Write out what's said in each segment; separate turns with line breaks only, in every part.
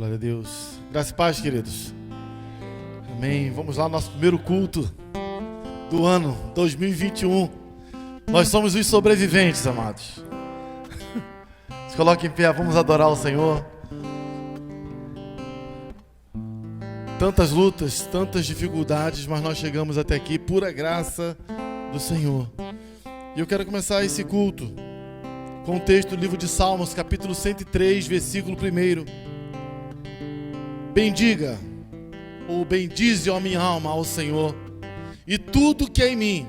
Glória a Deus. Graça e paz, queridos. Amém. Vamos lá, nosso primeiro culto do ano 2021. Nós somos os sobreviventes, amados. Se coloquem em pé, vamos adorar o Senhor. Tantas lutas, tantas dificuldades, mas nós chegamos até aqui, pura graça do Senhor. E eu quero começar esse culto com o texto do livro de Salmos, capítulo 103, versículo 1. Bendiga, ou bendize, ó minha alma, ao Senhor, e tudo que é em mim,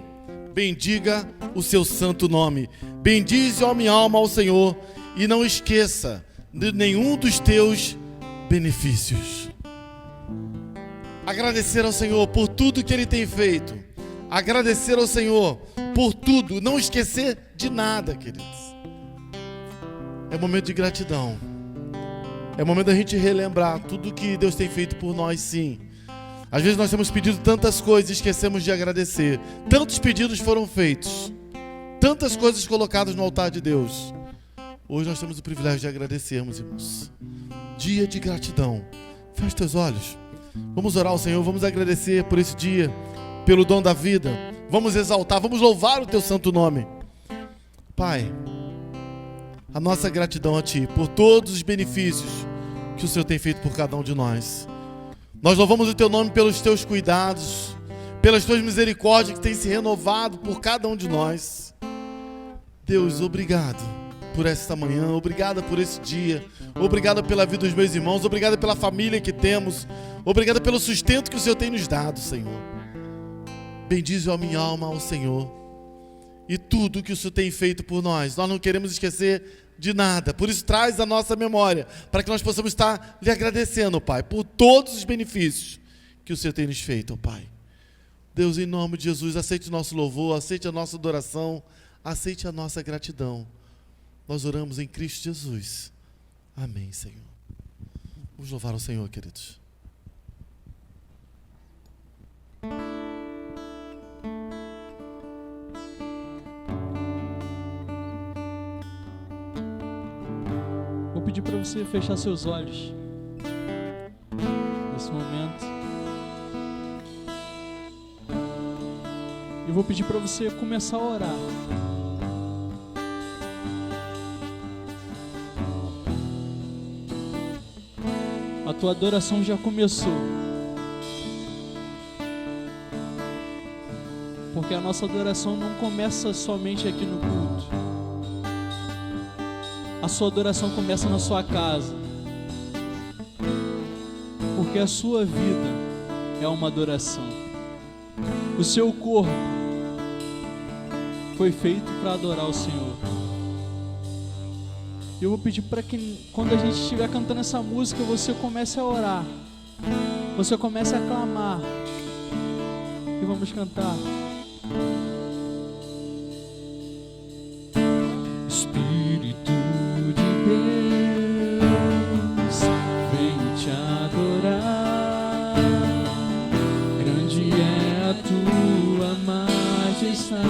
bendiga o seu santo nome. Bendize, ó minha alma, ao Senhor, e não esqueça de nenhum dos teus benefícios. Agradecer ao Senhor por tudo que Ele tem feito. Agradecer ao Senhor por tudo. Não esquecer de nada, queridos. É momento de gratidão. É momento da gente relembrar tudo que Deus tem feito por nós, sim. Às vezes nós temos pedido tantas coisas e esquecemos de agradecer. Tantos pedidos foram feitos. Tantas coisas colocadas no altar de Deus. Hoje nós temos o privilégio de agradecermos, irmãos. Dia de gratidão. Feche teus olhos. Vamos orar ao Senhor, vamos agradecer por esse dia, pelo dom da vida. Vamos exaltar, vamos louvar o teu santo nome. Pai, a nossa gratidão a Ti, por todos os benefícios que o Senhor tem feito por cada um de nós. Nós louvamos o Teu nome pelos Teus cuidados, pelas Tuas misericórdias que têm se renovado por cada um de nós. Deus, obrigado por esta manhã, obrigado por esse dia, obrigado pela vida dos meus irmãos, obrigado pela família que temos, obrigado pelo sustento que o Senhor tem nos dado, Senhor. Bendize a minha alma ao Senhor e tudo que o Senhor tem feito por nós. Nós não queremos esquecer de nada, por isso traz a nossa memória, para que nós possamos estar lhe agradecendo, Pai, por todos os benefícios que o Senhor tem nos feito, Pai. Deus, em nome de Jesus, aceite o nosso louvor, aceite a nossa adoração, aceite a nossa gratidão. Nós oramos em Cristo Jesus. Amém, Senhor. Vamos louvar o Senhor, queridos.
Vou pedir para você fechar seus olhos nesse momento. Eu vou pedir para você começar a orar. A tua adoração já começou. Porque a nossa adoração não começa somente aqui no culto. A sua adoração começa na sua casa. Porque a sua vida é uma adoração. O seu corpo foi feito para adorar o Senhor. Eu vou pedir para que quando a gente estiver cantando essa música, você comece a orar. Você comece a clamar. E vamos cantar. Espírito de Deus, venho te adorar. Grande é a tua majestade.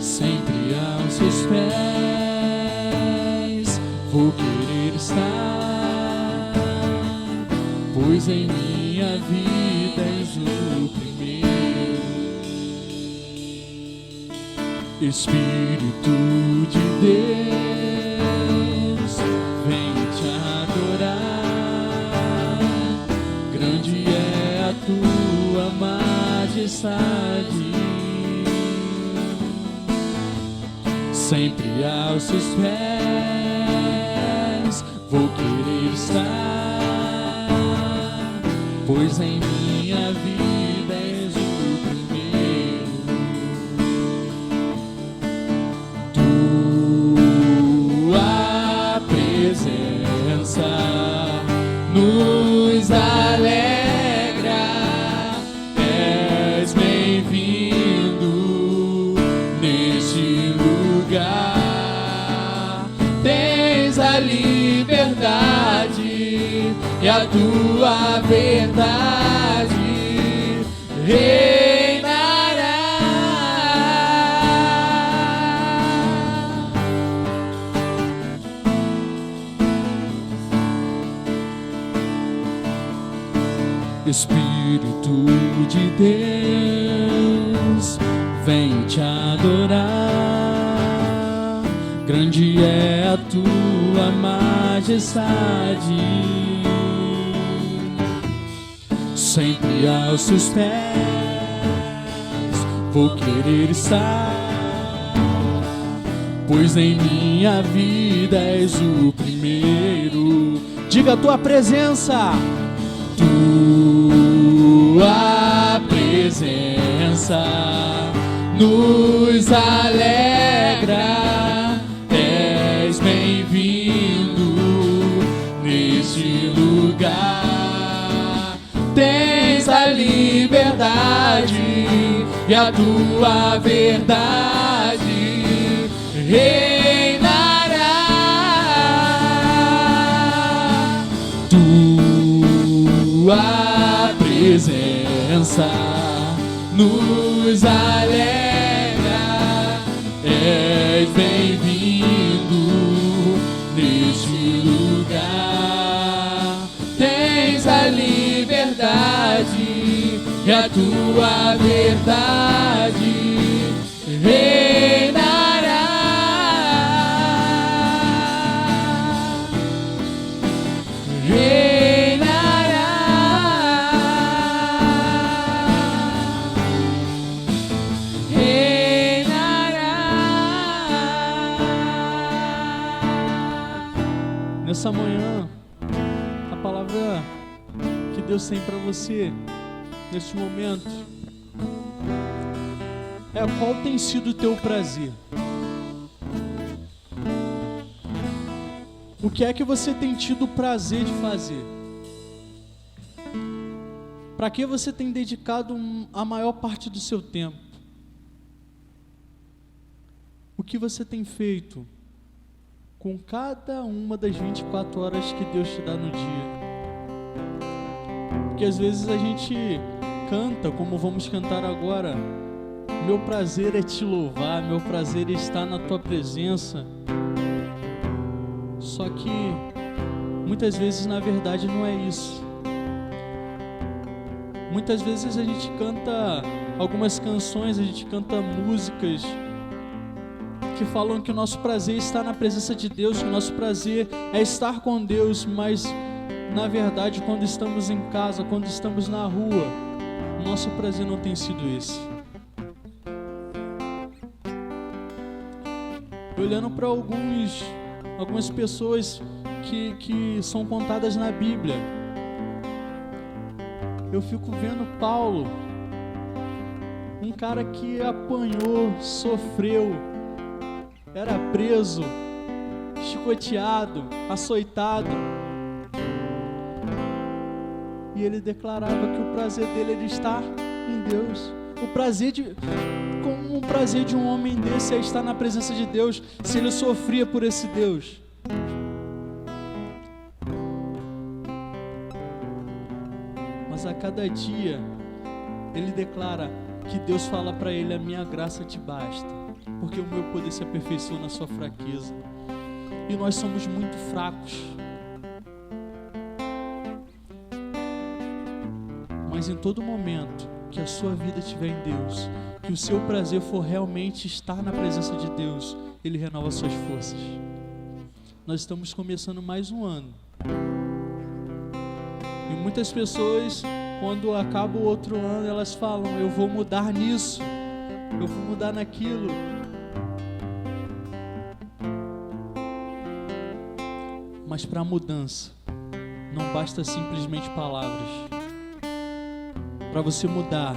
Sempre aos seus pés vou querer estar, pois em minha vida és o primeiro. Espírito de Deus, venho te adorar. Grande é a tua majestade. Sempre aos seus pés vou querer estar, pois em minha vida és o primeiro. Tua presença nos alegra, és bem-vindo neste lugar. Tens a liberdade e a tua verdade reinará. Espírito de Deus, vem te adorar. Grande é a tua majestade, sempre aos seus pés vou querer estar, pois em minha vida és o primeiro. Diga a tua presença. Tua presença nos alegra, és bem-vindo neste lugar. Tens a liberdade e a tua verdade reinará. Tua presença nos alegra, és bem-vindo neste lugar. Tens a liberdade e a tua verdade reinará. Nessa manhã, a palavra que Deus tem para você, neste momento, é qual tem sido o teu prazer. O que é que você tem tido o prazer de fazer? Para que você tem dedicado a maior parte do seu tempo? O que você tem feito com cada uma das 24 horas que Deus te dá no dia? Porque às vezes a gente canta, como vamos cantar agora, meu prazer é te louvar, meu prazer é estar na tua presença. Só que muitas vezes na verdade não é isso. Muitas vezes a gente canta algumas canções, a gente canta músicas que falam que o nosso prazer é estar na presença de Deus, que o nosso prazer é estar com Deus, mas na verdade quando estamos em casa, quando estamos na rua, o nosso prazer não tem sido esse. Olhando para algumas pessoas que são contadas na Bíblia, eu fico vendo Paulo, um cara que apanhou, sofreu, era preso, chicoteado, açoitado, e ele declarava que o prazer dele era estar em Deus. Como o prazer de um homem desse é estar na presença de Deus, se ele sofria por esse Deus. Mas a cada dia ele declara que Deus fala para ele: a minha graça te basta, porque o meu poder se aperfeiçoa na sua fraqueza. E nós somos muito fracos. Mas em todo momento que a sua vida estiver em Deus, que o seu prazer for realmente estar na presença de Deus, Ele renova suas forças. Nós estamos começando mais um ano. E muitas pessoas, quando acaba o outro ano, elas falam: eu vou mudar nisso, eu vou mudar naquilo. Mas para a mudança, não basta simplesmente palavras. Para você mudar,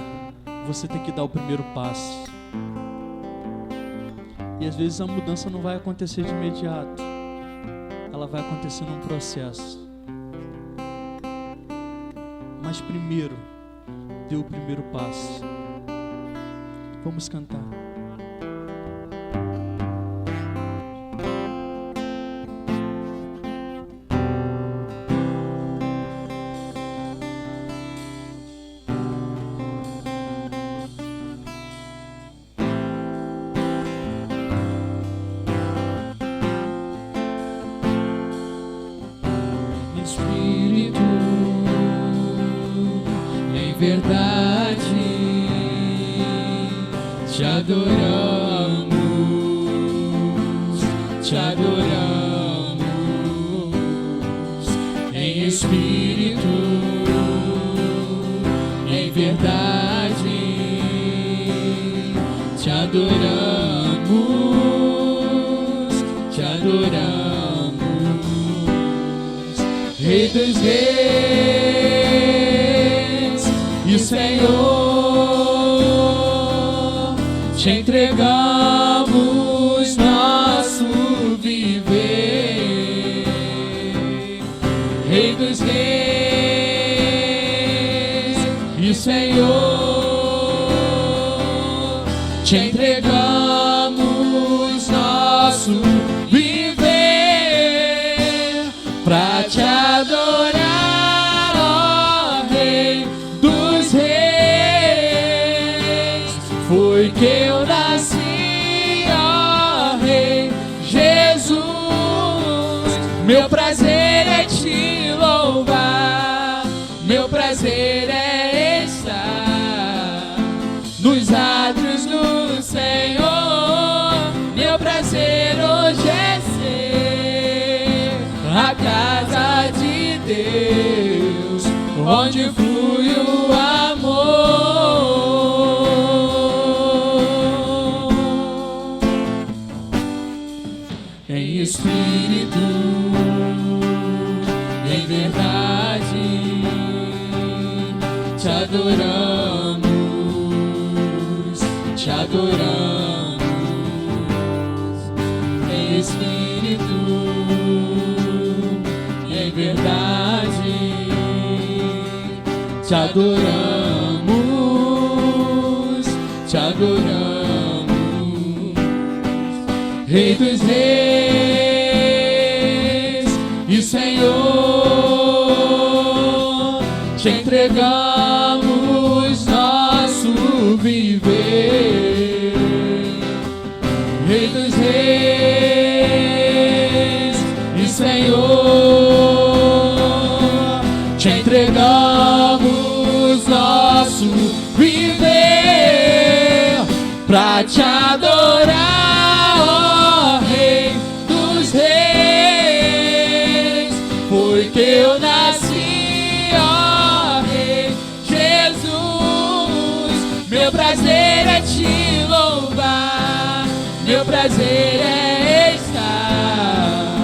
você tem que dar o primeiro passo. E às vezes a mudança não vai acontecer de imediato. Ela vai acontecer num processo. Mas primeiro, dê o primeiro passo. Vamos cantar.
verdade te adoramos, te adoramos em espírito, em verdade te adoramos, te adoramos, Rei dos Reis e Senhor, te entregamos nosso viver. Rei dos Reis e Senhor, te entregamos nosso viver pra te adorar, ó Rei dos Reis. Foi que eu nasci, ó Rei Jesus. Meu prazer é te louvar, meu prazer é estar nos átrios do Senhor. Meu prazer hoje é ser a casa de Deus, onde flui o amor. Em espírito, em verdade, te adoramos, te adoramos. Em espírito, em verdade, te adoramos, te adoramos. Rei dos Reis e Senhor, te entregamos nosso viver. Rei dos Reis e Senhor, te entregamos nosso viver pra te adorar, ó Rei dos Reis. Foi que eu nasci, ó Rei Jesus. Meu prazer é te louvar, meu prazer é estar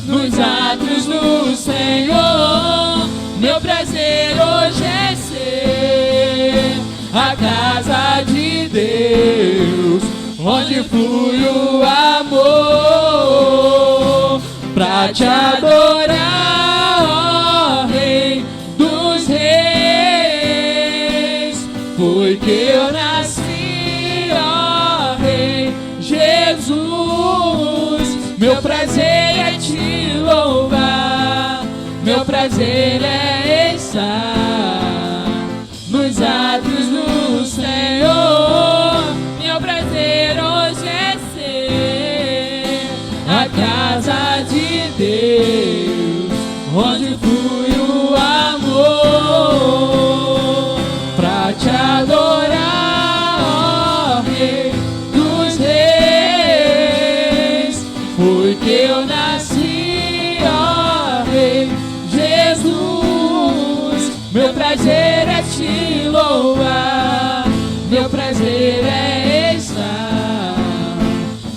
nos átrios do Senhor. Meu prazer hoje é ser a casa de Deus, onde flui o amor. Pra te adorar, ó Rei dos Reis. Foi que eu nasci, ó Rei Jesus. Meu prazer é te louvar, meu prazer é estar nos átrios do Senhor. Meu prazer hoje é ser a casa de Deus, onde flui o amor. Pra te adorar, ó Rei dos Reis. Foi que eu nasci, ó Rei Jesus. Meu prazer é te louvar, meu prazer é estar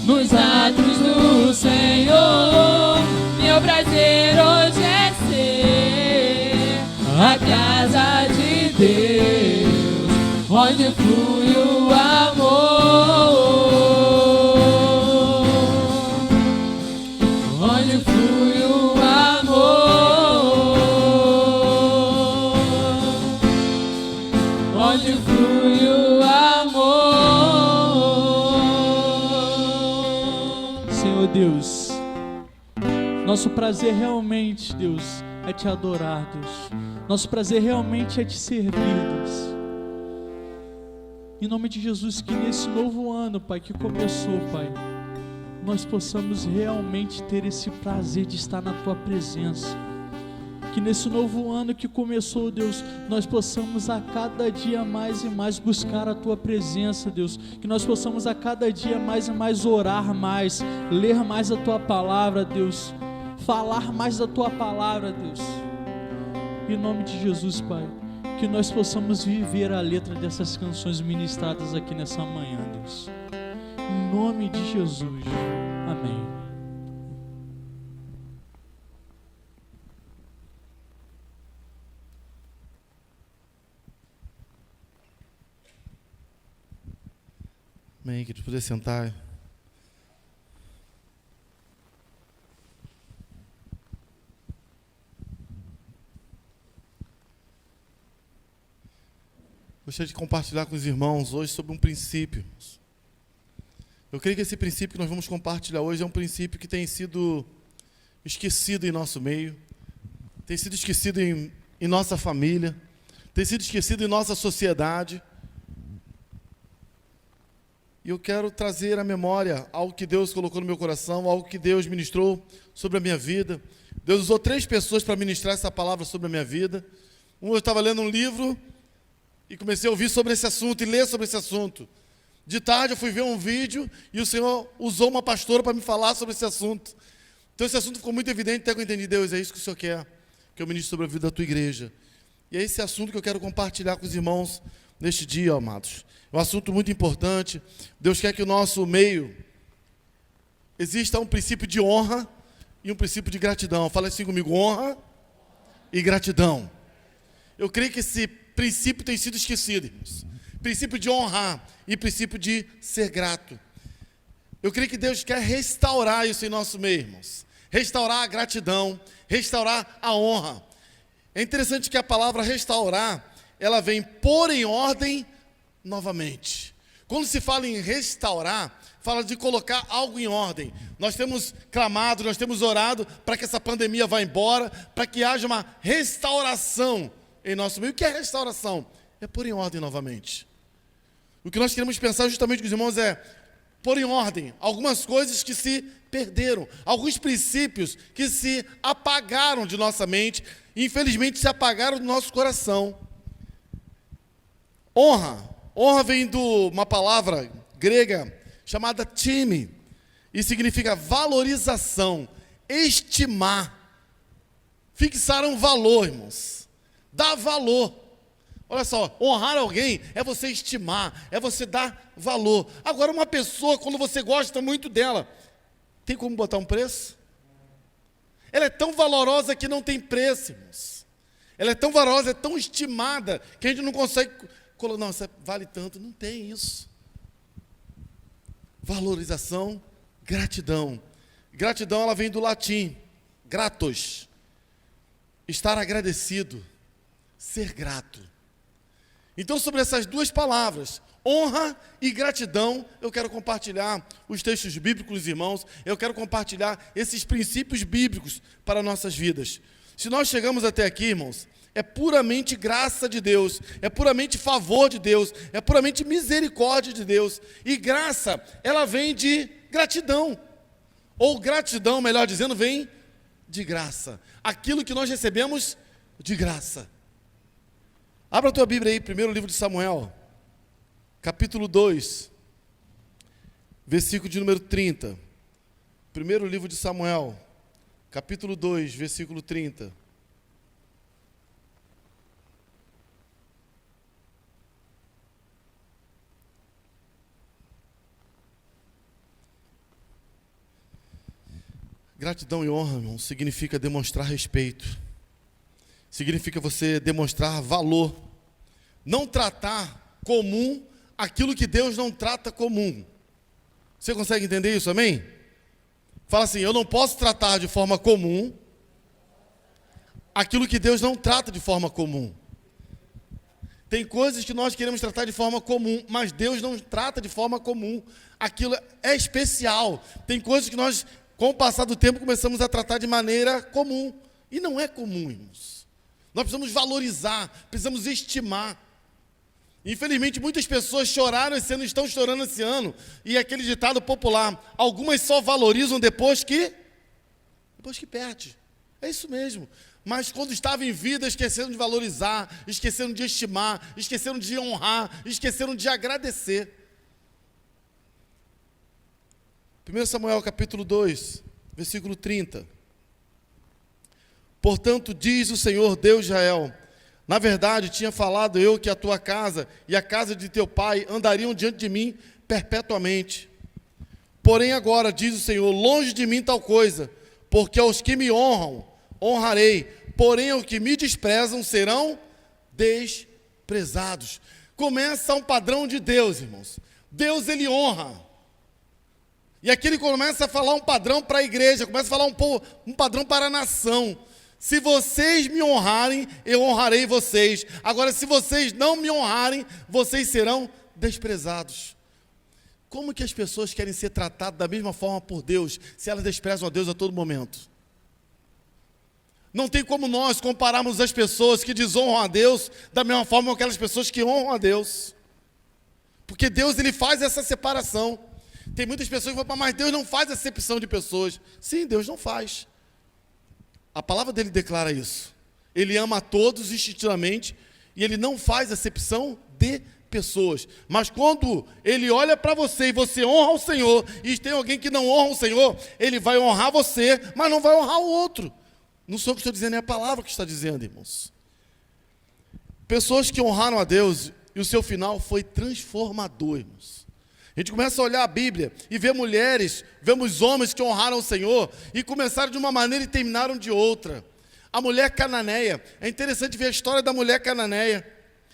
nos átrios do Senhor. Meu prazer hoje é ser a casa de Deus, onde flui o amor, onde flui o amor, onde flui o amor.
Senhor Deus, nosso prazer realmente, Deus, é te adorar, Deus. Nosso prazer realmente é te servir, Deus. Em nome de Jesus, que nesse novo ano, Pai, que começou, Pai, nós possamos realmente ter esse prazer de estar na Tua presença. Que nesse novo ano que começou, Deus, nós possamos a cada dia mais e mais buscar a Tua presença, Deus. Que nós possamos a cada dia mais e mais orar mais, ler mais a Tua palavra, Deus. Falar mais da Tua palavra, Deus. Em nome de Jesus, Pai. Que nós possamos viver a letra dessas canções ministradas aqui nessa manhã, Deus. Em nome de Jesus. Amém.
Amém, queridos, poder sentar. Gostaria de compartilhar com os irmãos hoje sobre um princípio. Eu creio que esse princípio que nós vamos compartilhar hoje é um princípio que tem sido esquecido em nosso meio, tem sido esquecido em nossa família, tem sido esquecido em nossa sociedade. E eu quero trazer à memória algo que Deus colocou no meu coração, algo que Deus ministrou sobre a minha vida. Deus usou 3 pessoas para ministrar essa palavra sobre a minha vida. Eu estava lendo um livro e comecei a ouvir sobre esse assunto e ler sobre esse assunto. De tarde eu fui ver um vídeo e o Senhor usou uma pastora para me falar sobre esse assunto. Então esse assunto ficou muito evidente até que eu entendi. Deus, é isso que o Senhor quer, que eu ministre sobre a vida da tua igreja. E é esse assunto que eu quero compartilhar com os irmãos neste dia, amados. É um assunto muito importante. Deus quer que o nosso meio exista um princípio de honra e um princípio de gratidão. Fala assim comigo: honra e gratidão. Eu creio que esse princípio tem sido esquecido, irmãos. Princípio de honrar e princípio de ser grato. Eu creio que Deus quer restaurar isso em nosso meio, irmãos. Restaurar a gratidão, restaurar a honra. É interessante que a palavra restaurar, ela vem pôr em ordem novamente. Quando se fala em restaurar, fala de colocar algo em ordem. Nós temos clamado, nós temos orado para que essa pandemia vá embora, para que haja uma restauração em nosso meio. O que é restauração? É pôr em ordem novamente. O que nós queremos pensar justamente com os irmãos é pôr em ordem algumas coisas que se perderam, alguns princípios que se apagaram de nossa mente, e infelizmente se apagaram do nosso coração. Honra vem de uma palavra grega chamada time, e significa valorização, estimar, fixar um valor, irmãos, dar valor. Olha só, honrar alguém é você estimar, é você dar valor. Agora, uma pessoa, quando você gosta muito dela, tem como botar um preço? Ela é tão valorosa que não tem preço, irmãos. Ela é tão valorosa, é tão estimada, que a gente não consegue... Não, isso vale tanto. Não tem isso. Valorização, gratidão. Gratidão, ela vem do latim, gratos. Estar agradecido, ser grato. Então, sobre essas duas palavras, honra e gratidão, eu quero compartilhar os textos bíblicos, irmãos. Eu quero compartilhar esses princípios bíblicos para nossas vidas. Se nós chegamos até aqui, irmãos, é puramente graça de Deus, é puramente favor de Deus, é puramente misericórdia de Deus. E graça, ela vem de gratidão. Ou gratidão, melhor dizendo, vem de graça. Aquilo que nós recebemos de graça. Abra a tua Bíblia aí, primeiro livro de Samuel, capítulo 2, versículo de número 30. Primeiro livro de Samuel, capítulo 2, versículo 30. Gratidão e honra, irmão, significa demonstrar respeito. Significa você demonstrar valor. Não tratar comum aquilo que Deus não trata comum. Você consegue entender isso, amém? Fala assim: eu não posso tratar de forma comum aquilo que Deus não trata de forma comum. Tem coisas que nós queremos tratar de forma comum, mas Deus não trata de forma comum. Aquilo é especial. Tem coisas que nós, com o passar do tempo, começamos a tratar de maneira comum. E não é comum, irmãos. Nós precisamos valorizar, precisamos estimar. Infelizmente, muitas pessoas choraram esse ano, estão chorando esse ano. E aquele ditado popular: algumas só valorizam depois que perde. É isso mesmo. Mas quando estavam em vida, esqueceram de valorizar, esqueceram de estimar, esqueceram de honrar, esqueceram de agradecer. 1 Samuel capítulo 2, versículo 30. Portanto, diz o Senhor Deus de Israel: na verdade, tinha falado eu que a tua casa e a casa de teu pai andariam diante de mim perpetuamente. Porém agora, diz o Senhor, longe de mim tal coisa, porque aos que me honram, honrarei, porém aos que me desprezam serão desprezados. Começa um padrão de Deus, irmãos. Deus, ele honra. E aqui ele começa a falar um padrão para a igreja, começa a falar um padrão para a nação. Se vocês me honrarem, eu honrarei vocês. Agora, se vocês não me honrarem, vocês serão desprezados. Como que as pessoas querem ser tratadas da mesma forma por Deus, se elas desprezam a Deus a todo momento? Não tem como nós compararmos as pessoas que desonram a Deus da mesma forma com aquelas pessoas que honram a Deus. Porque Deus, ele faz essa separação. Tem muitas pessoas que falam, mas Deus não faz acepção de pessoas. Sim, Deus não faz. A palavra dele declara isso. Ele ama a todos instintivamente e ele não faz acepção de pessoas. Mas quando ele olha para você e você honra o Senhor, e tem alguém que não honra o Senhor, ele vai honrar você, mas não vai honrar o outro. Não sou o que estou dizendo, é a palavra que está dizendo, irmãos. Pessoas que honraram a Deus e o seu final foi transformador, irmãos. A gente começa a olhar a Bíblia e vê mulheres, vemos homens que honraram o Senhor e começaram de uma maneira e terminaram de outra. A mulher cananeia, é interessante ver a história da mulher cananeia.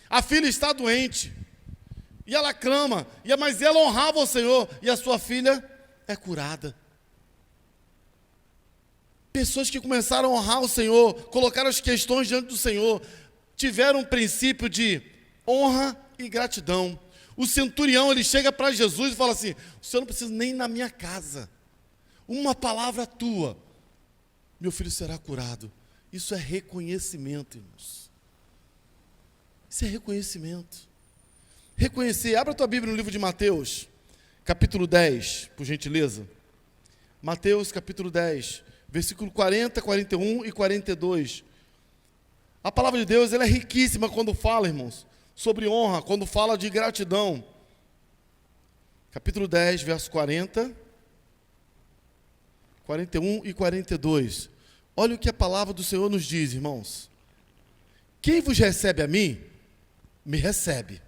A filha está doente e ela clama, mas ela honrava o Senhor e a sua filha é curada. Pessoas que começaram a honrar o Senhor, colocaram as questões diante do Senhor, tiveram um princípio de honra e gratidão. O centurião, ele chega para Jesus e fala assim: o Senhor não precisa nem ir na minha casa, uma palavra tua, meu filho será curado. Isso é reconhecimento, irmãos. Isso é reconhecimento. Reconhecer, abra a tua Bíblia no livro de Mateus, capítulo 10, por gentileza. Mateus, capítulo 10, versículo 40, 41 e 42. A palavra de Deus, ela é riquíssima quando fala, irmãos, sobre honra, quando fala de gratidão. Capítulo 10, verso 40, 41 e 42. Olha o que a palavra do Senhor nos diz, irmãos. Quem vos recebe a mim, me recebe.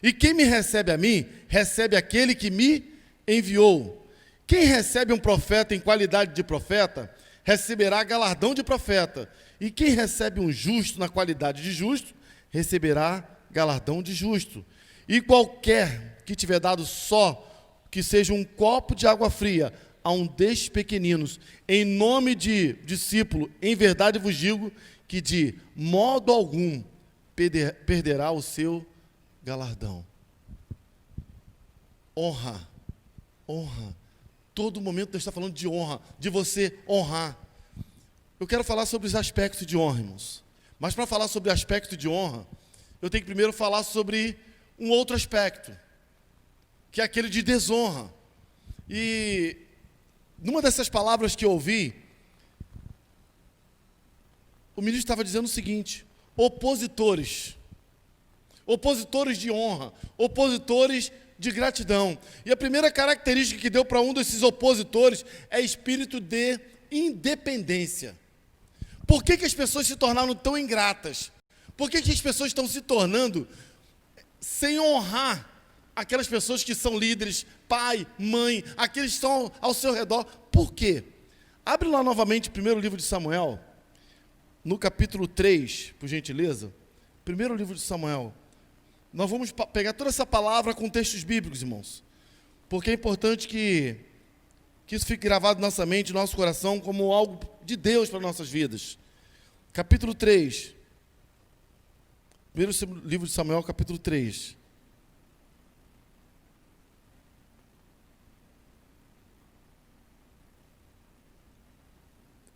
E quem me recebe a mim, recebe aquele que me enviou. Quem recebe um profeta em qualidade de profeta, receberá galardão de profeta. E quem recebe um justo na qualidade de justo, receberá galardão de justo. E qualquer que tiver dado só que seja um copo de água fria a um destes pequeninos, em nome de discípulo, em verdade vos digo que de modo algum perderá o seu galardão. Honra, honra. Todo momento Deus está falando de honra, de você honrar. Eu quero falar sobre os aspectos de honra, irmãos. Mas para falar sobre aspecto de honra, eu tenho que primeiro falar sobre um outro aspecto, que é aquele de desonra. E numa dessas palavras que eu ouvi, o ministro estava dizendo o seguinte: opositores de honra, opositores de gratidão. E a primeira característica que deu para um desses opositores é espírito de independência. Por que as pessoas se tornaram tão ingratas? Por que as pessoas estão se tornando sem honrar aquelas pessoas que são líderes, pai, mãe, aqueles que estão ao seu redor? Por quê? Abre lá novamente o primeiro livro de Samuel, no capítulo 3, por gentileza. Primeiro livro de Samuel. Nós vamos pegar toda essa palavra com textos bíblicos, irmãos, porque é importante que isso fique gravado na nossa mente, no nosso coração, como algo de Deus para nossas vidas. Capítulo 3. Primeiro livro de Samuel, capítulo 3.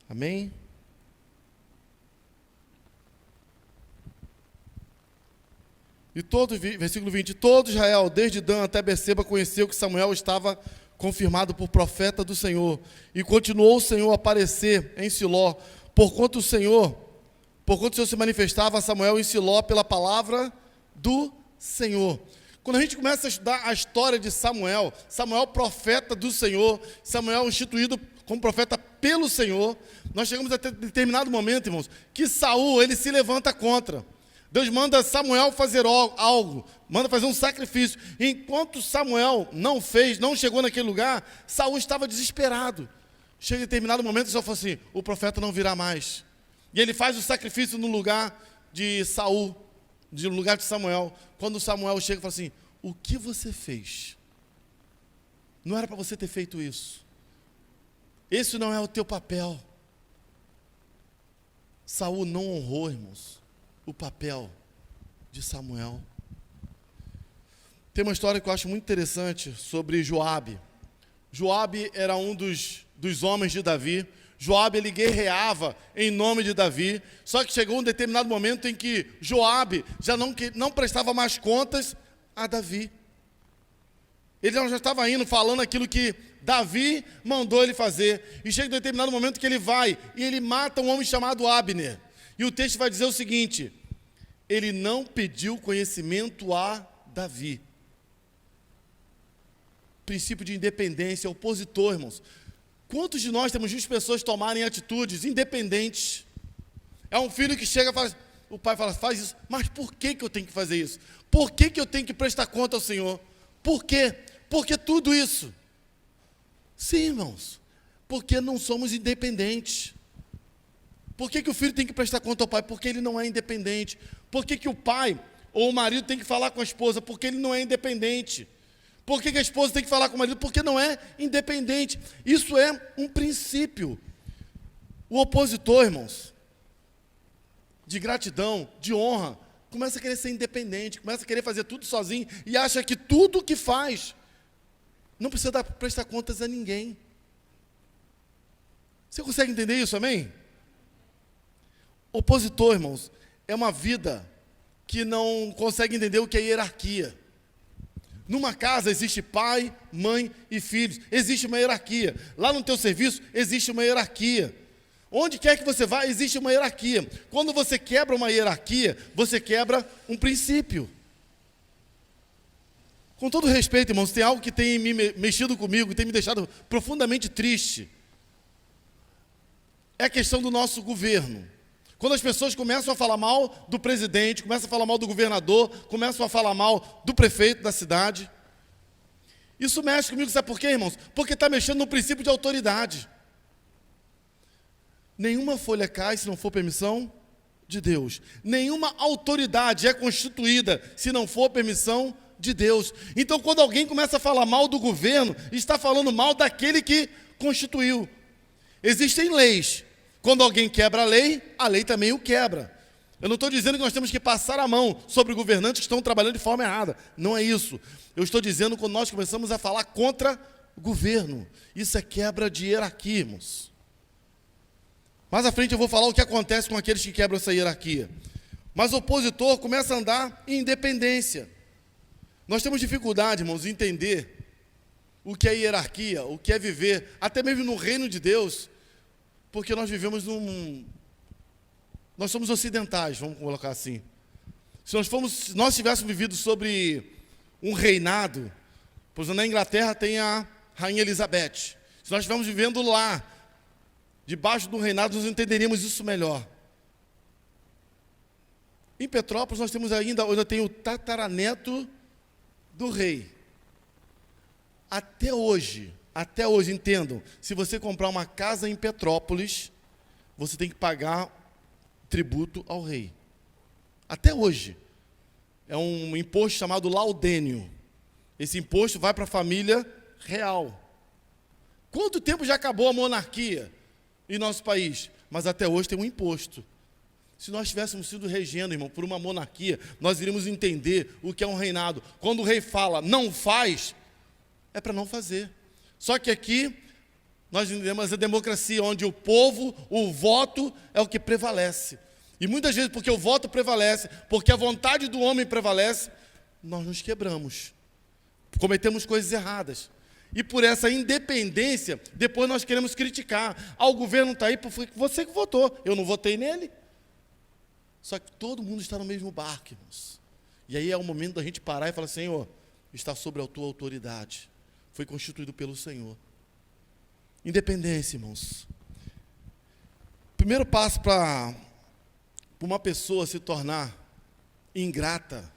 Amém? E versículo 20, todo Israel, desde Dan até Berseba, conheceu que Samuel estava confirmado por profeta do Senhor. E continuou o Senhor a aparecer em Siló, porquanto o Senhor porquanto o Senhor se manifestava a Samuel em Siló pela palavra do Senhor. Quando a gente começa a estudar a história de Samuel, Samuel profeta do Senhor, Samuel instituído como profeta pelo Senhor, nós chegamos a determinado momento, irmãos, que Saul, ele se levanta contra. Deus manda Samuel fazer algo, manda fazer um sacrifício. E enquanto Samuel não fez, não chegou naquele lugar, Saul estava desesperado. Chega em determinado momento e só falou assim: o profeta não virá mais. E ele faz o sacrifício no lugar de Saul, no lugar de Samuel. Quando Samuel chega e fala assim: o que você fez? Não era para você ter feito isso. Esse não é o teu papel. Saul não honrou, irmãos, o papel de Samuel. Tem uma história que eu acho muito interessante sobre Joabe. Joabe era um dos homens de Davi. Joabe, ele guerreava em nome de Davi. Só que chegou um determinado momento em que Joabe já não prestava mais contas a Davi. Ele já estava indo, falando aquilo que Davi mandou ele fazer. E chega um determinado momento que ele vai e ele mata um homem chamado Abner. E o texto vai dizer o seguinte: ele não pediu conhecimento a Davi. Princípio de independência, opositor, irmãos. Quantos de nós temos visto pessoas tomarem atitudes independentes? É um filho que chega e fala, o pai fala: faz isso. Mas por que eu tenho que fazer isso? Por que eu tenho que prestar conta ao Senhor? Por quê? Porque tudo isso. Sim, irmãos, porque não somos independentes. Por que o filho tem que prestar conta ao pai? Porque ele não é independente. Por que o pai ou o marido tem que falar com a esposa? Porque ele não é independente. Por que a esposa tem que falar com o marido? Porque não é independente. Isso é um princípio. O opositor, irmãos, de gratidão, de honra, começa a querer ser independente, começa a querer fazer tudo sozinho e acha que tudo que faz não precisa prestar contas a ninguém. Você consegue entender isso, amém? Opositor, irmãos, é uma vida que não consegue entender o que é hierarquia. Numa casa existe pai, mãe e filhos. Existe uma hierarquia. Lá no teu serviço existe uma hierarquia. Onde quer que você vá, existe uma hierarquia. Quando você quebra uma hierarquia, você quebra um princípio. Com todo respeito, irmãos, tem algo que tem mexido comigo, tem me deixado profundamente triste. É a questão do nosso governo. Quando as pessoas começam a falar mal do presidente, começam a falar mal do governador, começam a falar mal do prefeito da cidade, isso mexe comigo, sabe por quê, irmãos? Porque está mexendo no princípio de autoridade. Nenhuma folha cai se não for permissão de Deus. Nenhuma autoridade é constituída se não for permissão de Deus. Então, quando alguém começa a falar mal do governo, está falando mal daquele que constituiu. Existem leis. Quando alguém quebra a lei também o quebra. Eu não estou dizendo que nós temos que passar a mão sobre governantes que estão trabalhando de forma errada. Não é isso. Eu estou dizendo quando nós começamos a falar contra o governo. Isso é quebra de hierarquia, irmãos. Mais à frente eu vou falar o que acontece com aqueles que quebram essa hierarquia. Mas o opositor começa a andar em independência. Nós temos dificuldade, irmãos, em entender o que é hierarquia, o que é viver, até mesmo no reino de Deus, porque nós vivemos nós somos ocidentais, vamos colocar assim. Se nós tivéssemos vivido sobre um reinado, por exemplo, na Inglaterra tem a Rainha Elizabeth. Se nós estivéssemos vivendo lá, debaixo do reinado, nós entenderíamos isso melhor. Em Petrópolis nós temos ainda tem o tataraneto do rei. Até hoje, entendam, se você comprar uma casa em Petrópolis, você tem que pagar tributo ao rei. Até hoje. É um imposto chamado laudênio. Esse imposto vai para a família real. Quanto tempo já acabou a monarquia em nosso país? Mas até hoje tem um imposto. Se nós tivéssemos sido regendo, irmão, por uma monarquia, nós iríamos entender o que é um reinado. Quando o rei fala, não faz, é para não fazer. Só que aqui, nós vivemos a democracia, onde o povo, o voto é o que prevalece. E muitas vezes, porque o voto prevalece, porque a vontade do homem prevalece, nós nos quebramos. Cometemos coisas erradas. E por essa independência, depois nós queremos criticar. O governo está aí, porque você que votou, eu não votei nele. Só que todo mundo está no mesmo barco, irmãos. E aí é o momento da gente parar e falar: Senhor, está sobre a tua autoridade. Foi constituído pelo Senhor. Independência, irmãos. Primeiro passo para uma pessoa se tornar ingrata,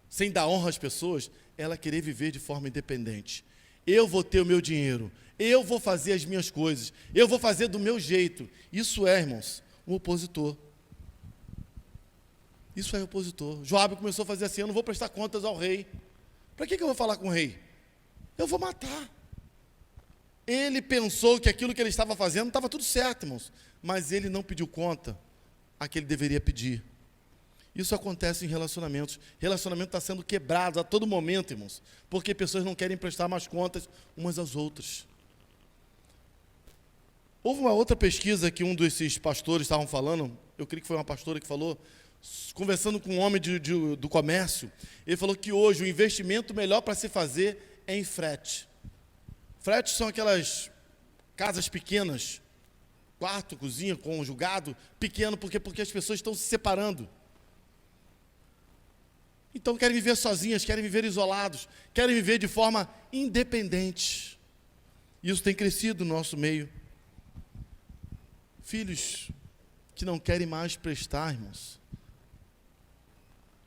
sem dar honra às pessoas, é ela querer viver de forma independente. Eu vou ter o meu dinheiro, eu vou fazer as minhas coisas, eu vou fazer do meu jeito. Isso é, irmãos, um opositor. Isso é opositor. Joabe começou a fazer assim: eu não vou prestar contas ao rei. Para que eu vou falar com o rei? Eu vou matar. Ele pensou que aquilo que ele estava fazendo estava tudo certo, irmãos, mas ele não pediu conta a que ele deveria pedir. Isso acontece em relacionamentos. Relacionamento está sendo quebrado a todo momento, irmãos, porque pessoas não querem prestar mais contas umas às outras. Houve uma outra pesquisa que um desses pastores estavam falando, eu creio que foi uma pastora que falou, conversando com um homem do comércio, ele falou que hoje o investimento melhor para se fazer é em frete. Fretes são aquelas casas pequenas, quarto, cozinha, conjugado, pequeno, porque as pessoas estão se separando. Então querem viver sozinhas, querem viver isolados, querem viver de forma independente. Isso tem crescido no nosso meio. Filhos que não querem mais prestar, irmãos,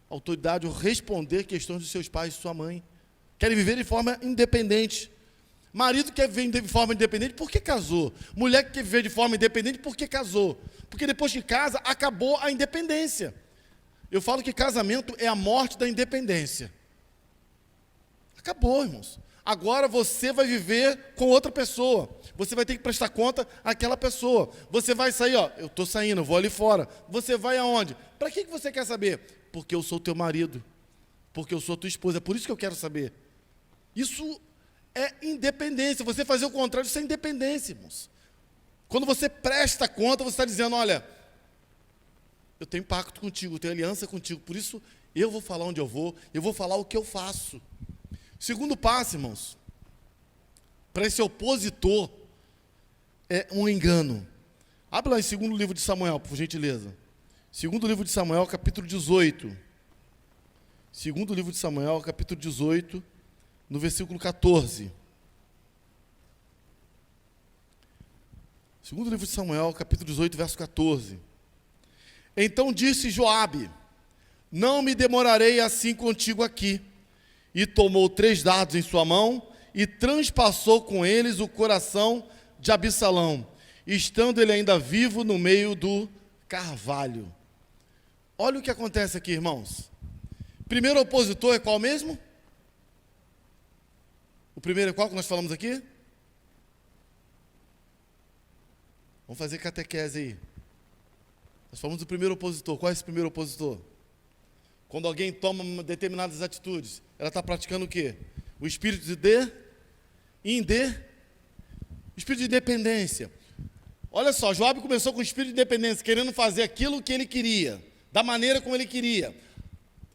autoridade ou responder questões dos seus pais e sua mãe. Querem viver de forma independente. Marido quer viver de forma independente porque casou. Mulher quer viver de forma independente porque casou. Porque depois que casa, acabou a independência. Eu falo que casamento é a morte da independência. Acabou, irmãos. Agora você vai viver com outra pessoa. Você vai ter que prestar conta àquela pessoa. Você vai sair, eu estou saindo, eu vou ali fora. Você vai aonde? Para que você quer saber? Porque eu sou teu marido. Porque eu sou tua esposa. É por isso que eu quero saber. Isso é independência. Você fazer o contrário, isso é independência, irmãos. Quando você presta conta, você está dizendo: olha, eu tenho pacto contigo, eu tenho aliança contigo, por isso eu vou falar onde eu vou falar o que eu faço. Segundo passo, irmãos, para esse opositor, é um engano. Abre lá em 2º livro de Samuel, por gentileza. 2º livro de Samuel, capítulo 18. 2º livro de Samuel, capítulo 18, no versículo 14. 2º livro de Samuel, capítulo 18, verso 14. Então disse Joabe: não me demorarei assim contigo aqui. E tomou 3 dardos em sua mão e transpassou com eles o coração de Absalão, estando ele ainda vivo no meio do carvalho. Olha o que acontece aqui, irmãos. Primeiro opositor é qual mesmo? O primeiro é qual que nós falamos aqui? Vamos fazer catequese aí. Nós falamos do primeiro opositor. Qual é esse primeiro opositor? Quando alguém toma determinadas atitudes, ela está praticando o quê? O espírito espírito de independência. Olha só, Joabe começou com o espírito de independência, querendo fazer aquilo que ele queria, da maneira como ele queria.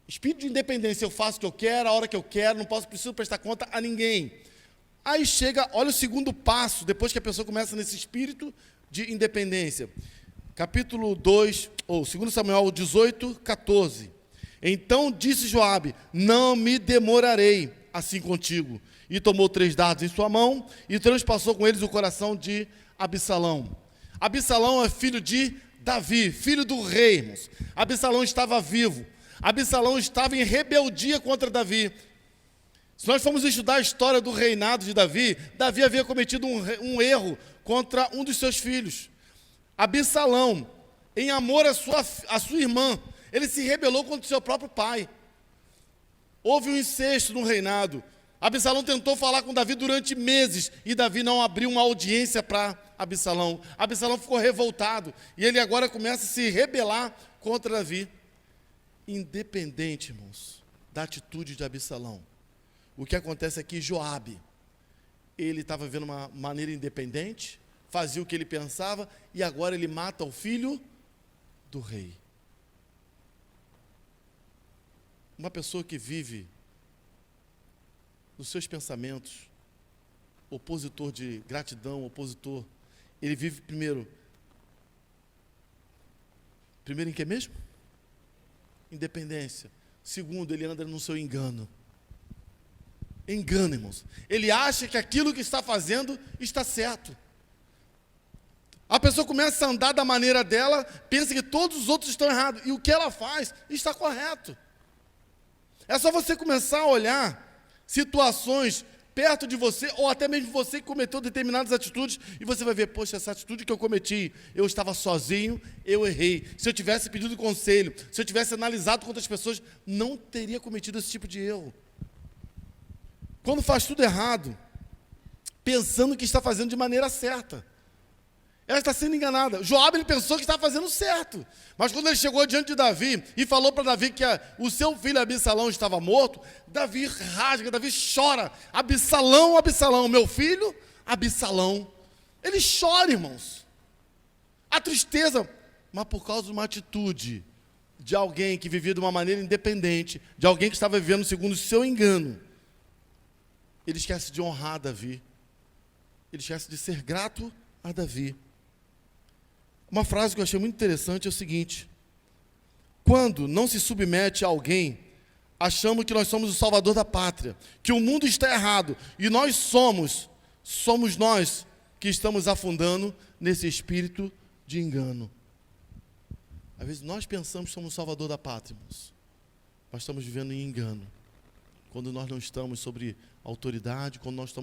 Espírito de independência: eu faço o que eu quero, a hora que eu quero, não preciso prestar conta a ninguém. Aí chega, olha o segundo passo, depois que a pessoa começa nesse espírito de independência. Capítulo 2, ou 2 Samuel 18, 14. Então disse Joabe: não me demorarei assim contigo. E tomou 3 dardos em sua mão e transpassou com eles o coração de Absalão. Absalão é filho de Davi, filho do rei, irmãos. Absalão estava vivo. Absalão estava em rebeldia contra Davi. Se nós formos estudar a história do reinado de Davi, Davi havia cometido um erro contra um dos seus filhos. Absalão, em amor à sua irmã, ele se rebelou contra o seu próprio pai. Houve um incesto no reinado. Absalão tentou falar com Davi durante meses e Davi não abriu uma audiência para Absalão. Absalão ficou revoltado e ele agora começa a se rebelar contra Davi. Independente, irmãos, da atitude de Absalão. O que acontece aqui, Joabe, ele estava vivendo uma maneira independente, fazia o que ele pensava e agora ele mata o filho do rei. Uma pessoa que vive nos seus pensamentos, opositor de gratidão, ele vive primeiro em que mesmo? independência. Segundo, ele anda no seu engano. Engano, irmãos. Ele acha que aquilo que está fazendo está certo. A pessoa começa a andar da maneira dela, pensa que todos os outros estão errados. E o que ela faz está correto. É só você começar a olhar situações perto de você, ou até mesmo você que cometeu determinadas atitudes, e você vai ver, poxa, essa atitude que eu cometi, eu estava sozinho, eu errei. Se eu tivesse pedido conselho, se eu tivesse analisado com outras pessoas, não teria cometido esse tipo de erro. Quando faz tudo errado, pensando que está fazendo de maneira certa, ela está sendo enganada. Joabe, ele pensou que estava fazendo certo, mas quando ele chegou diante de Davi e falou para Davi que o seu filho Absalão estava morto, Davi rasga, Davi chora. Absalão, Absalão, meu filho, Absalão. Ele chora, irmãos. A tristeza, mas por causa de uma atitude de alguém que vivia de uma maneira independente, de alguém que estava vivendo segundo o seu engano, ele esquece de honrar Davi. Ele esquece de ser grato a Davi. Uma frase que eu achei muito interessante é o seguinte: quando não se submete a alguém, achamos que nós somos o salvador da pátria, que o mundo está errado, e nós somos nós que estamos afundando nesse espírito de engano. Às vezes nós pensamos que somos o salvador da pátria, irmãos, mas estamos vivendo em engano, quando nós não estamos sobre autoridade, quando nós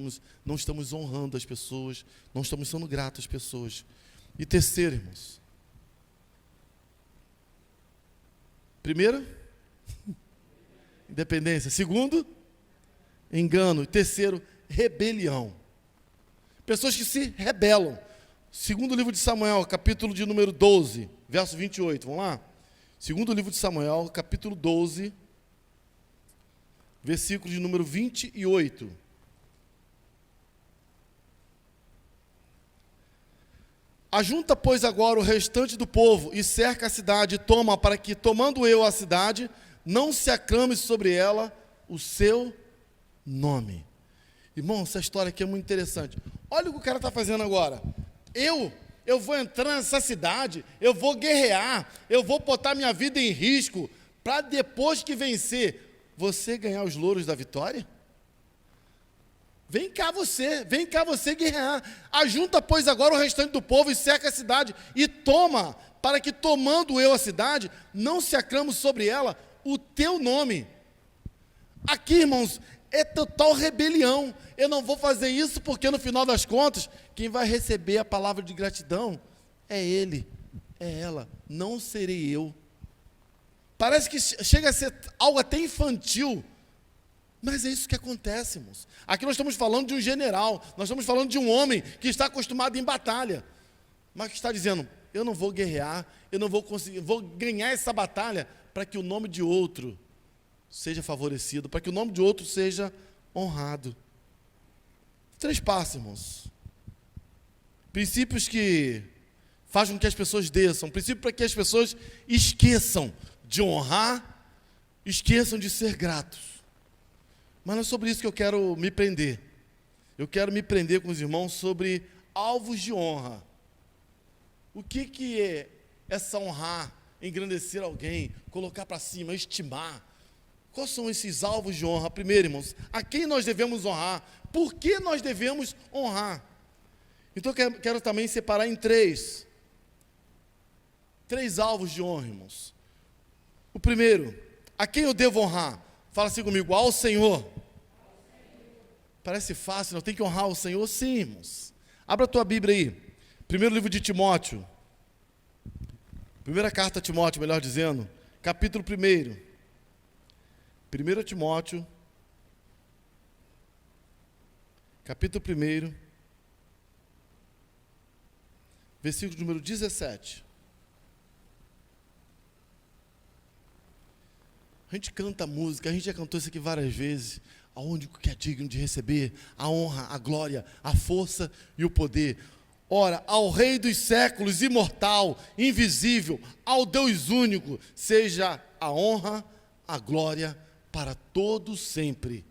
não estamos honrando as pessoas, não estamos sendo gratos às pessoas. E terceiro, irmãos, primeiro, independência. Segundo, engano. E terceiro, rebelião. Pessoas que se rebelam. Segundo livro de Samuel, capítulo de número 12, verso 28. Vamos lá? Segundo livro de Samuel, capítulo 12, versículo de número 28. Ajunta, pois, agora o restante do povo e cerca a cidade e toma, para que, tomando eu a cidade, não se aclame sobre ela o seu nome. Irmão, essa história aqui é muito interessante. Olha o que o cara está fazendo agora. Eu vou entrar nessa cidade, eu vou guerrear, eu vou botar minha vida em risco, para depois que vencer, você ganhar os louros da vitória? Vem cá você guerrear. Ajunta, pois, agora o restante do povo e cerca a cidade e toma, para que, tomando eu a cidade, não se aclame sobre ela o teu nome. Aqui, irmãos, é total rebelião. Eu não vou fazer isso porque, no final das contas, quem vai receber a palavra de gratidão é ele, é ela, não serei eu. Parece que chega a ser algo até infantil, mas é isso que acontece, irmãos. Aqui nós estamos falando de um general, nós estamos falando de um homem que está acostumado em batalha, mas que está dizendo, eu não vou guerrear, eu não vou conseguir, vou ganhar essa batalha para que o nome de outro seja favorecido, para que o nome de outro seja honrado. 3 passos, irmãos. Princípios que fazem com que as pessoas desçam, princípios para que as pessoas esqueçam de honrar, esqueçam de ser gratos. Mas não é sobre isso que eu quero me prender. Eu quero me prender com os irmãos sobre alvos de honra. O que é essa honrar, engrandecer alguém, colocar para cima, estimar? Quais são esses alvos de honra? Primeiro, irmãos, a quem nós devemos honrar? Por que nós devemos honrar? Então eu quero também separar em 3 alvos de honra, irmãos. O primeiro, a quem eu devo honrar? Fala assim comigo, ao Senhor. Parece fácil, não tem que honrar o Senhor? Sim, irmãos. Abra a tua Bíblia aí. Primeiro livro de Timóteo. Primeira carta a Timóteo, melhor dizendo. Capítulo 1. 1 Timóteo. Capítulo 1. Versículo número 17. A gente canta música, a gente já cantou isso aqui várias vezes. A único que é digno de receber a honra, a glória, a força e o poder. Ora, ao Rei dos séculos, imortal, invisível, ao Deus único, seja a honra, a glória para todos sempre.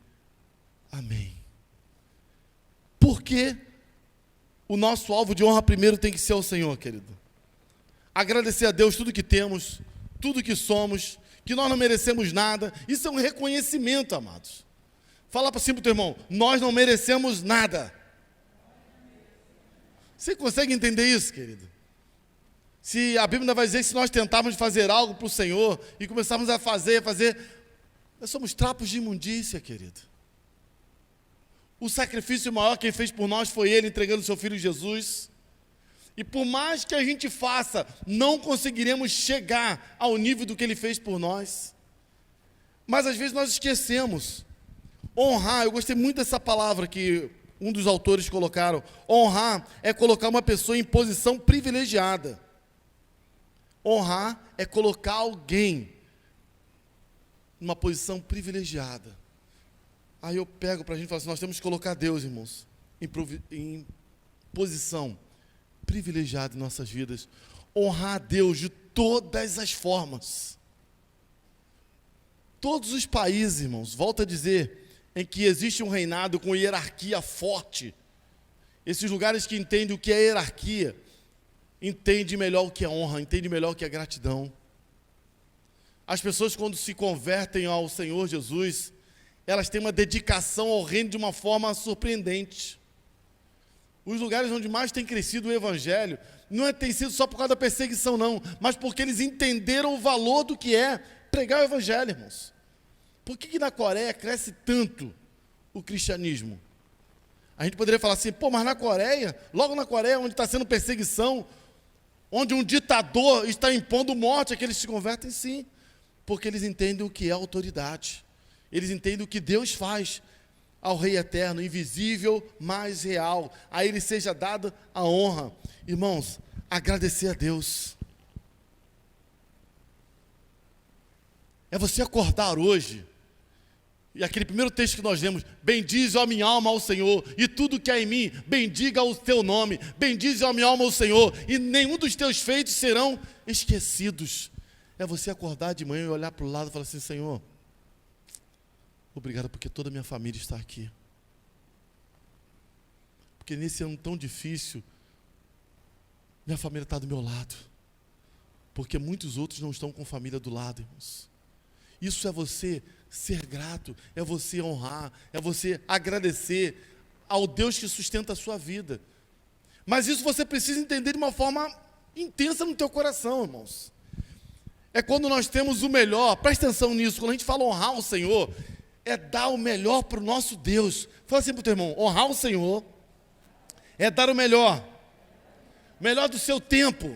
Amém. Por que o nosso alvo de honra primeiro tem que ser o Senhor, querido? Agradecer a Deus tudo que temos, tudo que somos, que nós não merecemos nada. Isso é um reconhecimento, amados. Fala para cima do teu irmão, nós não merecemos nada. Você consegue entender isso, querido? Se a Bíblia vai dizer que se nós tentarmos fazer algo para o Senhor e começarmos a fazer, nós somos trapos de imundícia, querido. O sacrifício maior quem fez por nós foi Ele, entregando o seu Filho Jesus. E por mais que a gente faça, não conseguiremos chegar ao nível do que Ele fez por nós. Mas às vezes nós esquecemos. Honrar, eu gostei muito dessa palavra que um dos autores colocaram. Honrar é colocar uma pessoa em posição privilegiada. Honrar é colocar alguém numa posição privilegiada. Aí eu pego para a gente e falo assim, nós temos que colocar Deus, irmãos, em posição privilegiada em nossas vidas. Honrar a Deus de todas as formas. Todos os países, irmãos, volto a dizer, em que existe um reinado com hierarquia forte, esses lugares que entendem o que é hierarquia, entendem melhor o que é honra, entendem melhor o que é gratidão. As pessoas, quando se convertem ao Senhor Jesus, elas têm uma dedicação ao reino de uma forma surpreendente. Os lugares onde mais tem crescido o Evangelho, não tem sido só por causa da perseguição, não, mas porque eles entenderam o valor do que é pregar o Evangelho, irmãos. Por que na Coreia cresce tanto o cristianismo? A gente poderia falar assim, mas na Coreia, logo na Coreia, onde está sendo perseguição, onde um ditador está impondo morte, é que eles se convertem, sim, porque eles entendem o que é autoridade. Eles entendem o que Deus faz ao Rei Eterno, invisível, mas real. A Ele seja dada a honra. Irmãos, agradecer a Deus. É você acordar hoje, e aquele primeiro texto que nós lemos, bendize a minha alma ao Senhor, e tudo que há em mim, bendiga o teu nome, bendize a minha alma ao Senhor, e nenhum dos teus feitos serão esquecidos. É você acordar de manhã e olhar para o lado e falar assim, Senhor, obrigado porque toda a minha família está aqui. Porque nesse ano tão difícil, minha família está do meu lado. Porque muitos outros não estão com família do lado, irmãos. Isso é você ser grato, é você honrar, é você agradecer ao Deus que sustenta a sua vida. Mas isso você precisa entender de uma forma intensa no teu coração, irmãos. É quando nós temos o melhor, presta atenção nisso, quando a gente fala honrar o Senhor, é dar o melhor para o nosso Deus. Fala assim para o teu irmão, honrar o Senhor é dar o melhor do seu tempo,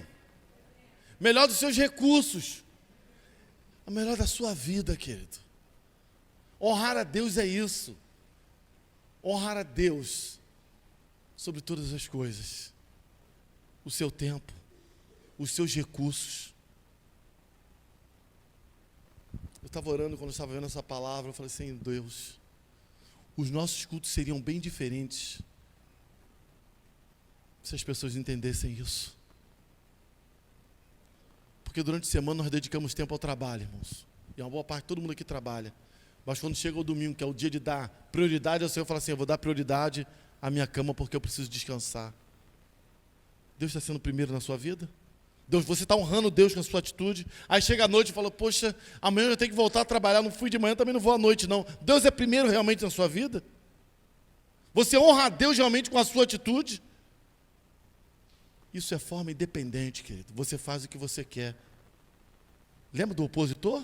melhor dos seus recursos, o melhor da sua vida, querido. Honrar a Deus é isso. Honrar a Deus sobre todas as coisas. O seu tempo, os seus recursos. Eu estava orando quando eu estava vendo essa palavra, eu falei assim, Deus, os nossos cultos seriam bem diferentes se as pessoas entendessem isso. Porque durante a semana nós dedicamos tempo ao trabalho, irmãos. E uma boa parte, todo mundo aqui trabalha. Mas quando chega o domingo, que é o dia de dar prioridade ao Senhor, eu falo assim, eu vou dar prioridade à minha cama porque eu preciso descansar. Deus está sendo o primeiro na sua vida? Deus, você está honrando Deus com a sua atitude? Aí chega a noite e fala, poxa, amanhã eu tenho que voltar a trabalhar, não fui de manhã, também não vou à noite não. Deus é primeiro realmente na sua vida? Você honra a Deus realmente com a sua atitude? Isso é forma independente, querido. Você faz o que você quer. Lembra do opositor?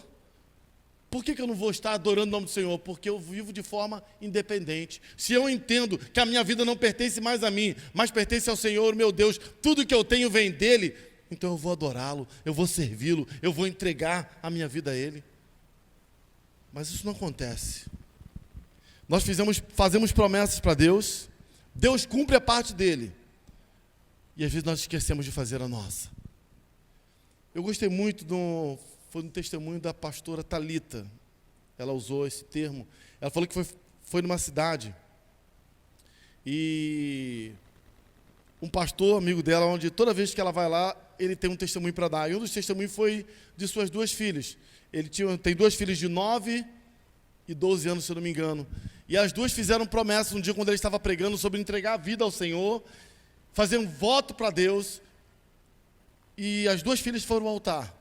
Por que eu não vou estar adorando o nome do Senhor? Porque eu vivo de forma independente. Se eu entendo que a minha vida não pertence mais a mim, mas pertence ao Senhor, meu Deus, tudo que eu tenho vem dEle, então eu vou adorá-lo, eu vou servi-lo, eu vou entregar a minha vida a Ele. Mas isso não acontece. Nós fazemos promessas para Deus, Deus cumpre a parte dEle, e às vezes nós esquecemos de fazer a nossa. Eu gostei muito foi no testemunho da pastora Thalita. Ela usou esse termo. Ela falou que foi numa cidade e um pastor, amigo dela, onde toda vez que ela vai lá, ele tem um testemunho para dar. E um dos testemunhos foi de suas duas filhas. Ele tem duas filhas de 9 e 12 anos, se eu não me engano. E as duas fizeram promessas um dia quando ele estava pregando sobre entregar a vida ao Senhor, fazer um voto para Deus. E as duas filhas foram ao altar.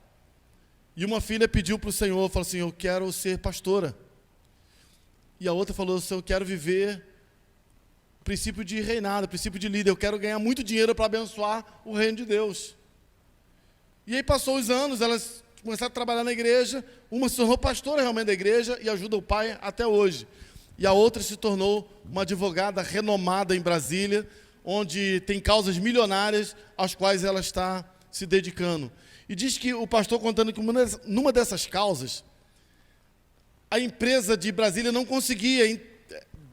E uma filha pediu para o Senhor, falou assim, eu quero ser pastora. E a outra falou assim, eu quero viver princípio de reinado, princípio de líder, eu quero ganhar muito dinheiro para abençoar o reino de Deus. E aí passou os anos, elas começaram a trabalhar na igreja, uma se tornou pastora realmente da igreja e ajuda o pai até hoje. E a outra se tornou uma advogada renomada em Brasília, onde tem causas milionárias às quais ela está se dedicando. E diz que o pastor contando que numa dessas causas, a empresa de Brasília não conseguia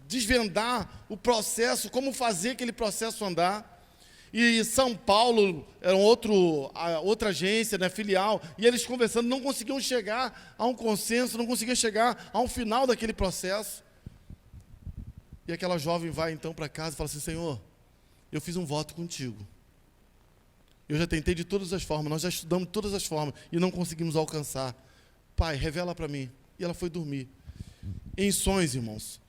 desvendar o processo, como fazer aquele processo andar. E São Paulo era outra agência, né, filial, e eles conversando não conseguiam chegar a um consenso, não conseguiam chegar a um final daquele processo. E aquela jovem vai então para casa e fala assim, Senhor, eu fiz um voto contigo. Eu já tentei de todas as formas, nós já estudamos de todas as formas e não conseguimos alcançar. Pai, revela para mim. E ela foi dormir. Em sonhos, irmãos,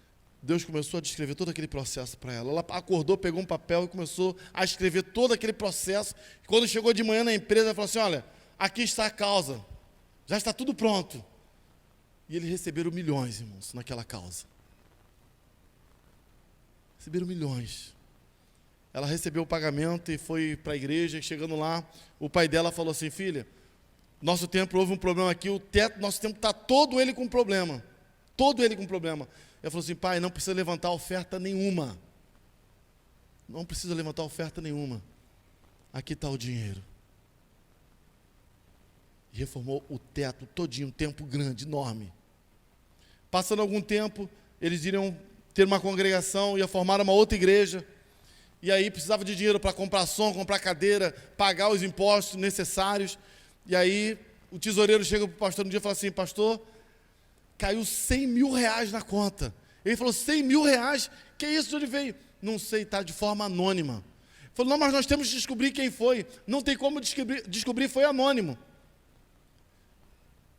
Deus começou a descrever todo aquele processo para ela. Ela acordou, pegou um papel e começou a escrever todo aquele processo. Quando chegou de manhã na empresa, ela falou assim, olha, aqui está a causa, já está tudo pronto. E eles receberam milhões, irmãos, naquela causa. Receberam milhões. Ela recebeu o pagamento e foi para a igreja. Chegando lá, o pai dela falou assim, filha, nosso templo houve um problema aqui, o teto, nosso templo está todo ele com problema. Todo ele com problema. Ela falou assim, pai, não precisa levantar oferta nenhuma. Não precisa levantar oferta nenhuma. Aqui está o dinheiro. E reformou o teto todinho, um templo grande, enorme. Passando algum tempo, eles iriam ter uma congregação, ia formar uma outra igreja. E aí precisava de dinheiro para comprar som, comprar cadeira, pagar os impostos necessários. E aí o tesoureiro chega para o pastor um dia e fala assim, pastor, caiu 100 mil reais na conta. Ele falou, 100 mil reais? Que isso, de onde veio? Não sei, está de forma anônima. Ele falou, não, mas nós temos que descobrir quem foi. Não tem como descobrir, foi anônimo.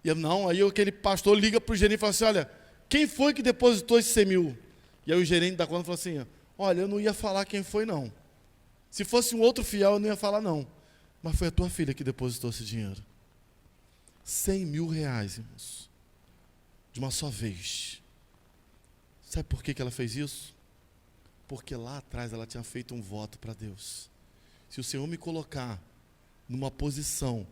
E eu, não, aí aquele pastor liga para o gerente e fala assim, olha, quem foi que depositou esses 100 mil? E aí o gerente da conta falou assim, olha, eu não ia falar quem foi não. Se fosse um outro fiel, eu não ia falar não. Mas foi a tua filha que depositou esse dinheiro. 100 mil reais, irmãos. De uma só vez. Sabe por que ela fez isso? Porque lá atrás ela tinha feito um voto para Deus. Se o Senhor me colocar numa posição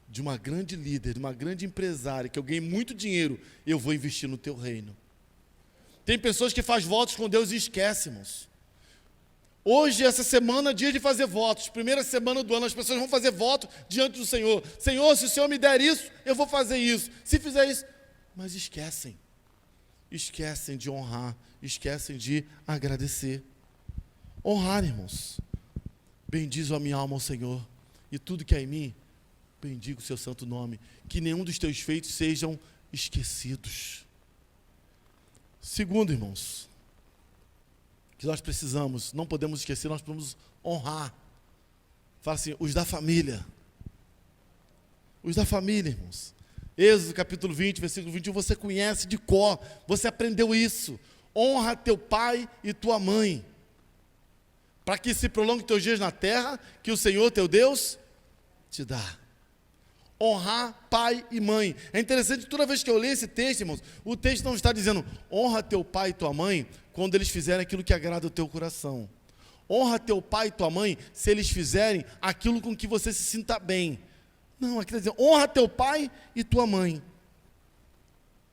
de uma grande líder, de uma grande empresária, que eu ganhei muito dinheiro, eu vou investir no teu reino. Tem pessoas que fazem votos com Deus e esquecem, irmãos. Hoje, essa semana, é dia de fazer votos. Primeira semana do ano, as pessoas vão fazer voto diante do Senhor. Senhor, se o Senhor me der isso, eu vou fazer isso. Se fizer isso, mas esquecem. Esquecem de honrar, esquecem de agradecer. Honrar, irmãos. Bendizo a minha alma ao Senhor, e tudo que há em mim, bendigo o seu santo nome. Que nenhum dos teus feitos sejam esquecidos. Segundo, irmãos, que nós precisamos, não podemos esquecer, nós podemos honrar. Fala assim, os da família. Os da família, irmãos. Êxodo capítulo 20, versículo 21, você conhece de cor, você aprendeu isso. Honra teu pai e tua mãe, para que se prolongue teus dias na terra, que o Senhor teu Deus te dá. Honrar pai e mãe. É interessante, toda vez que eu leio esse texto, irmãos, o texto não está dizendo, honra teu pai e tua mãe, quando eles fizerem aquilo que agrada o teu coração. Honra teu pai e tua mãe, se eles fizerem aquilo com que você se sinta bem. Não, aqui está dizendo, honra teu pai e tua mãe.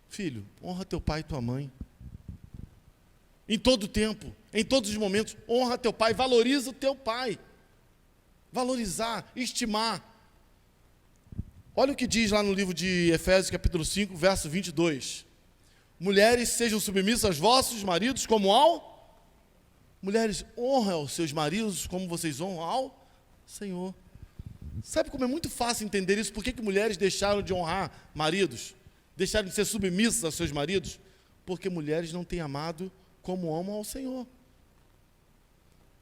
Filho, honra teu pai e tua mãe. Em todo tempo, em todos os momentos, honra teu pai, valoriza o teu pai. Valorizar, estimar. Olha o que diz lá no livro de Efésios, capítulo 5, verso 22. Mulheres, sejam submissas aos vossos maridos como ao... Mulheres, honram os seus maridos como vocês honram ao Senhor. Sabe como é muito fácil entender isso? Por que mulheres deixaram de honrar maridos? Deixaram de ser submissas aos seus maridos? Porque mulheres não têm amado como amam ao Senhor.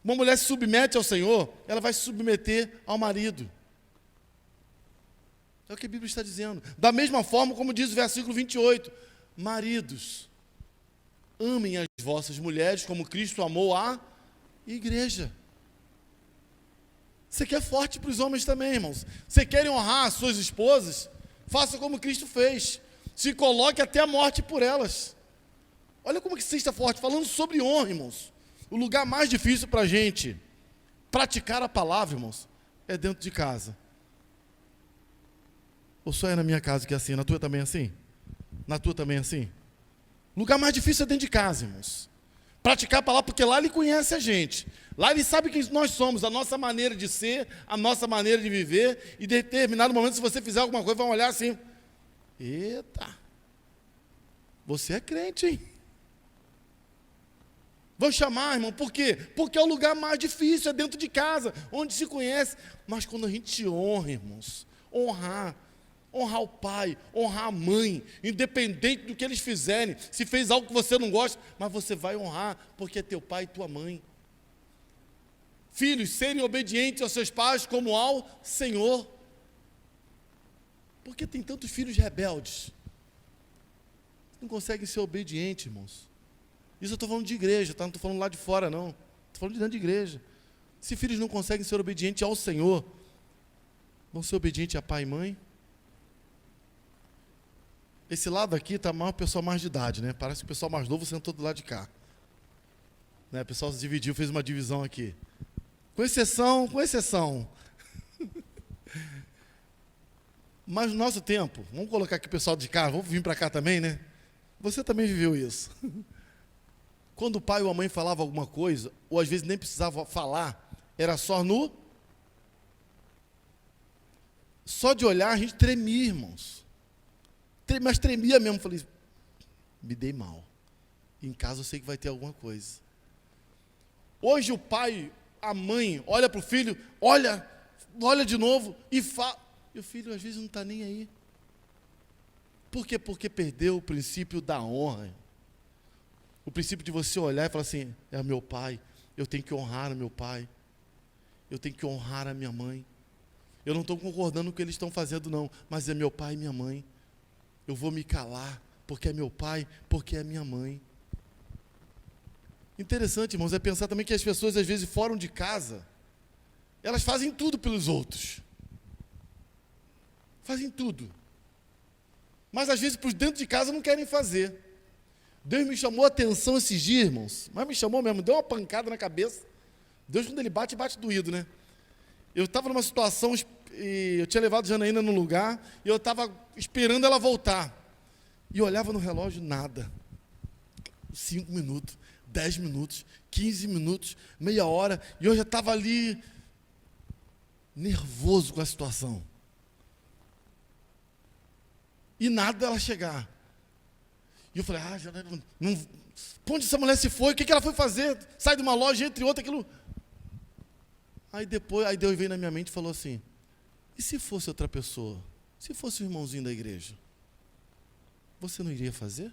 Uma mulher se submete ao Senhor, ela vai se submeter ao marido. É o que a Bíblia está dizendo. Da mesma forma como diz o versículo 28. Maridos, amem as vossas mulheres como Cristo amou a igreja. Você quer forte para os homens também, irmãos. Você quer honrar as suas esposas? Faça como Cristo fez. Se coloque até a morte por elas. Olha como que você está forte. Falando sobre honra, irmãos. O lugar mais difícil para a gente praticar a palavra, irmãos, é dentro de casa. Ou só é na minha casa que é assim? Na tua também é assim? Na tua também é assim? O lugar mais difícil é dentro de casa, irmãos. Praticar a palavra, porque lá Ele conhece a gente. Lá Ele sabe quem nós somos, a nossa maneira de ser, a nossa maneira de viver. E em determinado momento, se você fizer alguma coisa, vão olhar assim. Eita, você é crente, hein? Vão chamar, irmão, por quê? Porque é o lugar mais difícil, é dentro de casa, onde se conhece. Mas quando a gente honra, irmãos, honrar o pai, honrar a mãe, independente do que eles fizerem, se fez algo que você não gosta, mas você vai honrar, porque é teu pai e tua mãe. Filhos, serem obedientes aos seus pais como ao Senhor. Por que tem tantos filhos rebeldes? Não conseguem ser obedientes, irmãos. Isso eu estou falando de igreja, tá? Não estou falando lá de fora, não. Estou falando de dentro de igreja. Se filhos não conseguem ser obedientes ao Senhor, vão ser obedientes a pai e mãe? Esse lado aqui está mais o pessoal mais de idade, né? Parece que o pessoal mais novo sentou do lado de cá. Né? O pessoal se dividiu, fez uma divisão aqui. Com exceção. Mas no nosso tempo, vamos colocar aqui o pessoal de cá, vamos vir para cá também, né? Você também viveu isso. Quando o pai ou a mãe falava alguma coisa, ou às vezes nem precisava falar, era só Só de olhar a gente tremia, irmãos. Mas tremia mesmo. Falei, me dei mal. Em casa eu sei que vai ter alguma coisa. Hoje o pai, a mãe, olha para o filho, olha de novo e fala. E o filho às vezes não está nem aí. Por quê? Porque perdeu o princípio da honra. O princípio de você olhar e falar assim, é meu pai, eu tenho que honrar o meu pai, eu tenho que honrar a minha mãe. Eu não estou concordando com o que eles estão fazendo não, mas é meu pai e minha mãe. Eu vou me calar, porque é meu pai, porque é minha mãe. Interessante, irmãos, é pensar também que as pessoas às vezes fora de casa, elas fazem tudo pelos outros. Fazem tudo. Mas às vezes por dentro de casa não querem fazer. Deus me chamou a atenção esses dias, irmãos, mas me chamou mesmo, deu uma pancada na cabeça. Deus, quando Ele bate, bate doído, né? Eu estava numa situação, e eu tinha levado Janaína num lugar, e eu estava esperando ela voltar. E eu olhava no relógio, nada. 5 minutos, 10 minutos, 15 minutos, meia hora, e eu já estava ali, nervoso com a situação. E nada dela chegar. E eu falei, Janaína, para onde essa mulher se foi? O que ela foi fazer? Sai de uma loja, entre outra, aquilo. Aí Deus veio na minha mente e falou assim, e se fosse outra pessoa? Se fosse o irmãozinho da igreja? Você não iria fazer?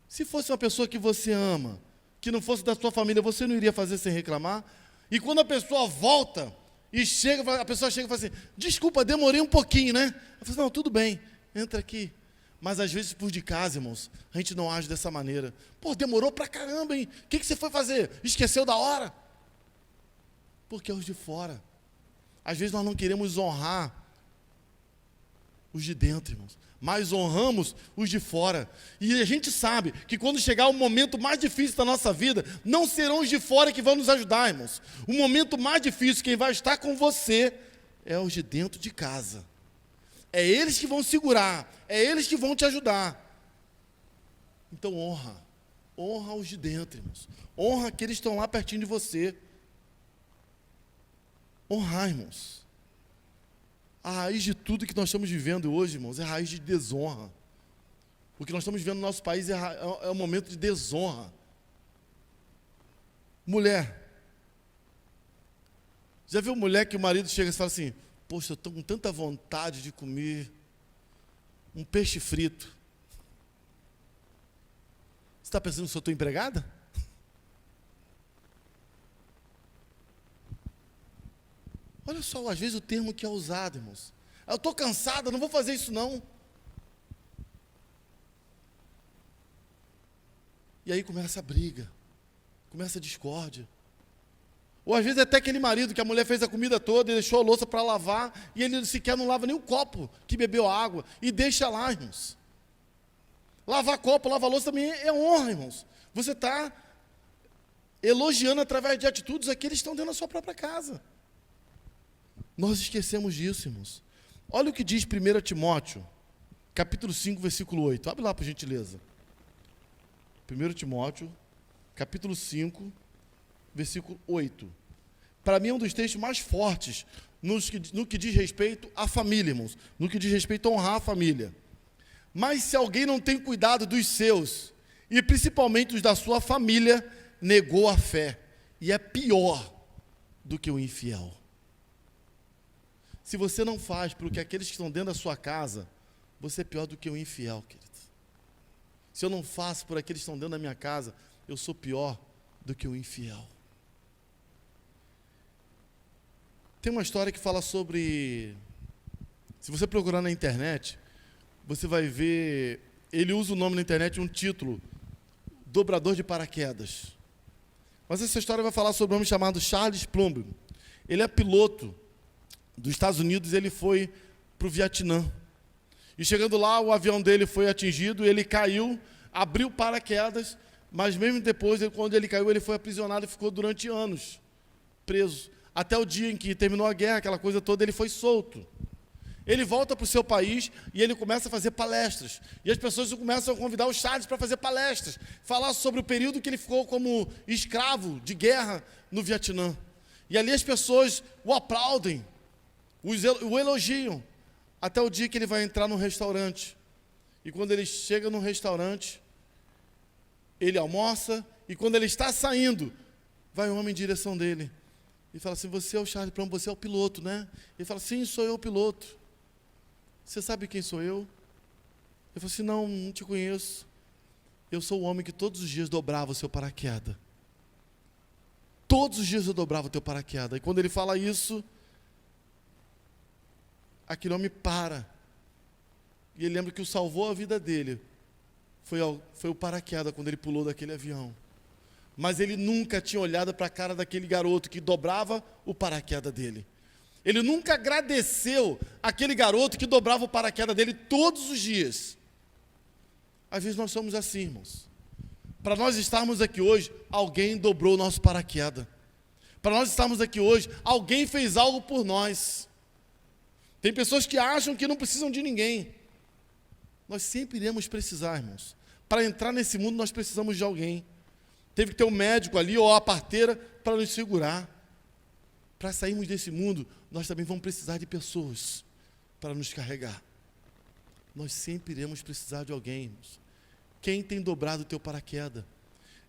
Se fosse uma pessoa que você ama, que não fosse da sua família, você não iria fazer sem reclamar? E quando a pessoa volta e chega, a pessoa chega e fala assim, desculpa, demorei um pouquinho, né? Eu falo, não, tudo bem, entra aqui. Mas às vezes por de casa, irmãos, a gente não age dessa maneira. Pô, demorou pra caramba, hein? O que você foi fazer? Esqueceu da hora? Porque é os de fora. Às vezes nós não queremos honrar os de dentro, irmãos, mas honramos os de fora. E a gente sabe que quando chegar o momento mais difícil da nossa vida, não serão os de fora que vão nos ajudar, irmãos. O momento mais difícil, quem vai estar com você, é os de dentro de casa. É eles que vão segurar, é eles que vão te ajudar. Então honra os de dentro, irmãos. Honra aqueles que estão lá pertinho de você. Honrar, irmãos. A raiz de tudo que nós estamos vivendo hoje, irmãos, é a raiz de desonra. O que nós estamos vivendo no nosso país é um momento de desonra. Mulher. Já viu mulher que o marido chega e fala assim, poxa, eu estou com tanta vontade de comer um peixe frito. Você está pensando que eu estou empregada? Olha só, às vezes o termo que é usado, irmãos. Eu estou cansada, não vou fazer isso não. E aí começa a briga, começa a discórdia. Ou às vezes até aquele marido que a mulher fez a comida toda e deixou a louça para lavar, e ele sequer não lava nem o copo que bebeu água, e deixa lá, irmãos. Lavar copo, lavar louça também é honra, irmãos. Você está elogiando através de atitudes aqueles que estão dentro da sua própria casa. Nós esquecemos disso, irmãos. Olha o que diz 1 Timóteo, capítulo 5, versículo 8. Abre lá, por gentileza. 1 Timóteo, capítulo 5, versículo 8. Para mim é um dos textos mais fortes no que diz respeito à família, irmãos. No que diz respeito a honrar a família. Mas se alguém não tem cuidado dos seus, e principalmente os da sua família, negou a fé, e é pior do que o infiel. Se você não faz pelo que aqueles que estão dentro da sua casa, você é pior do que o infiel, querido. Se eu não faço por aqueles que estão dentro da minha casa, eu sou pior do que o infiel. Tem uma história que fala sobre... Se você procurar na internet, você vai ver... Ele usa o nome na internet, um título, Dobrador de Paraquedas. Mas essa história vai falar sobre um homem chamado Charles Plumb. Ele é piloto dos Estados Unidos, ele foi para o Vietnã. E chegando lá, o avião dele foi atingido, ele caiu, abriu paraquedas, mas mesmo depois, quando ele caiu, ele foi aprisionado e ficou durante anos preso. Até o dia em que terminou a guerra, aquela coisa toda, ele foi solto. Ele volta para o seu país e ele começa a fazer palestras. E as pessoas começam a convidar o Charles para fazer palestras, falar sobre o período que ele ficou como escravo de guerra no Vietnã. E ali as pessoas o aplaudem, o elogiam, até o dia que ele vai entrar num restaurante. E quando ele chega no restaurante, ele almoça, e quando ele está saindo, vai um homem em direção dele. E fala assim, você é o Charles Plumb, você é o piloto, né? Ele fala, sim, sou eu o piloto. Você sabe quem sou eu? Eu falo assim, não te conheço. Eu sou o homem que todos os dias dobrava o seu paraquedas. Todos os dias eu dobrava o teu paraquedas. E quando ele fala isso, aquele homem para. E ele lembra que o salvou a vida dele foi o paraquedas quando ele pulou daquele avião. Mas ele nunca tinha olhado para a cara daquele garoto que dobrava o paraquedas dele. Ele nunca agradeceu aquele garoto que dobrava o paraquedas dele todos os dias. Às vezes nós somos assim, irmãos. Para nós estarmos aqui hoje, alguém dobrou o nosso paraquedas. Para nós estarmos aqui hoje, alguém fez algo por nós. Tem pessoas que acham que não precisam de ninguém. Nós sempre iremos precisar, irmãos. Para entrar nesse mundo, nós precisamos de alguém. Teve que ter um médico ali, ou a parteira, para nos segurar. Para sairmos desse mundo, nós também vamos precisar de pessoas para nos carregar. Nós sempre iremos precisar de alguém, irmãos. Quem tem dobrado o teu paraquedas?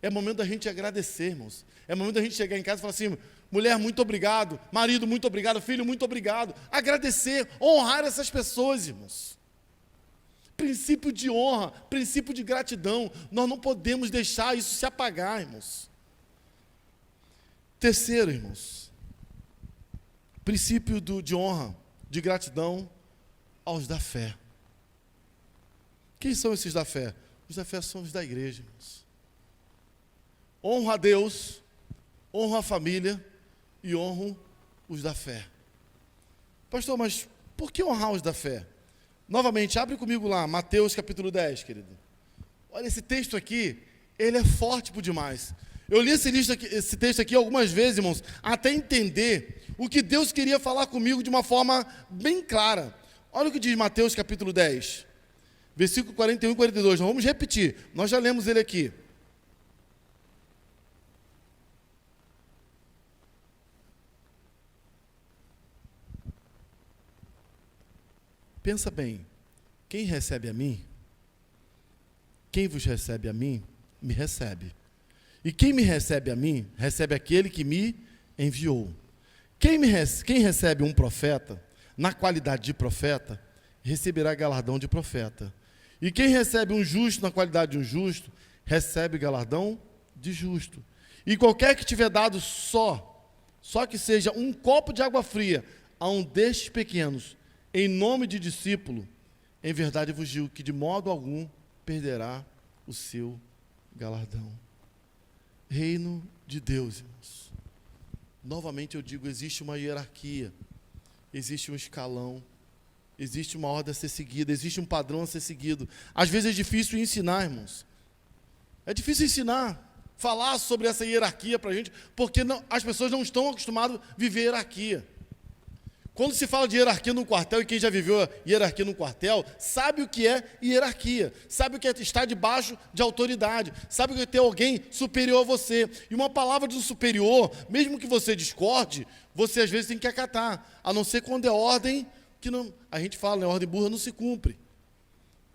É momento da gente agradecer, irmãos. É momento da gente chegar em casa e falar assim, mulher, muito obrigado. Marido, muito obrigado. Filho, muito obrigado. Agradecer, honrar essas pessoas, irmãos. Princípio de honra, princípio de gratidão. Nós não podemos deixar isso se apagar, irmãos. Terceiro, irmãos. Princípio de honra, de gratidão aos da fé. Quem são esses da fé? Os da fé são os da igreja, irmãos. Honro a Deus, honro a família e honro os da fé. Pastor, mas por que honrar os da fé? Novamente, abre comigo lá, Mateus capítulo 10, querido. Olha, esse texto aqui, ele é forte por demais. Eu li esse texto aqui algumas vezes, irmãos, até entender o que Deus queria falar comigo de uma forma bem clara. Olha o que diz Mateus capítulo 10, versículo 41 e 42. Nós vamos repetir, nós já lemos ele aqui. Pensa bem, quem recebe a mim, quem vos recebe a mim, me recebe. E quem me recebe a mim, recebe aquele que me enviou. Quem recebe um profeta, na qualidade de profeta, receberá galardão de profeta. E quem recebe um justo, na qualidade de um justo, recebe galardão de justo. E qualquer que tiver dado só que seja um copo de água fria a um destes pequenos, em nome de discípulo, em verdade vos digo que de modo algum perderá o seu galardão. Reino de Deus, irmãos. Novamente eu digo, existe uma hierarquia, existe um escalão, existe uma ordem a ser seguida, existe um padrão a ser seguido. Às vezes é difícil ensinar, irmãos. É difícil ensinar, falar sobre essa hierarquia para a gente, porque as pessoas não estão acostumadas a viver hierarquia. Quando se fala de hierarquia no quartel, e quem já viveu hierarquia no quartel, sabe o que é hierarquia, sabe o que é estar debaixo de autoridade, sabe o que é ter alguém superior a você. E uma palavra de um superior, mesmo que você discorde, você às vezes tem que acatar, a não ser quando é ordem que não, a gente fala, né, ordem burra não se cumpre.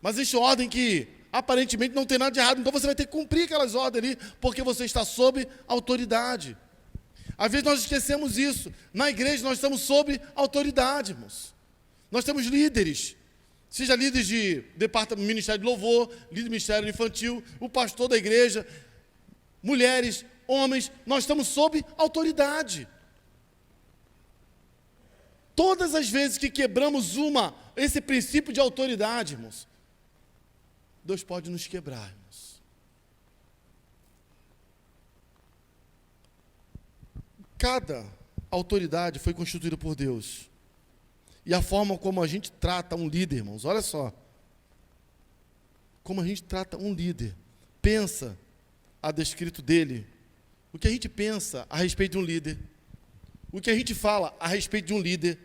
Mas existe ordem que aparentemente não tem nada de errado, então você vai ter que cumprir aquelas ordens ali, porque você está sob autoridade. Às vezes nós esquecemos isso. Na igreja nós estamos sob autoridade, irmãos. Nós temos líderes. Seja líderes de departamento, ministério de louvor, líder de ministério infantil, o pastor da igreja, mulheres, homens, nós estamos sob autoridade. Todas as vezes que quebramos esse princípio de autoridade, irmãos, Deus pode nos quebrar, irmãos. Cada autoridade foi constituída por Deus. E a forma como a gente trata um líder, irmãos, olha só. Como a gente trata um líder. Pensa a descrito dele. O que a gente pensa a respeito de um líder. O que a gente fala a respeito de um líder.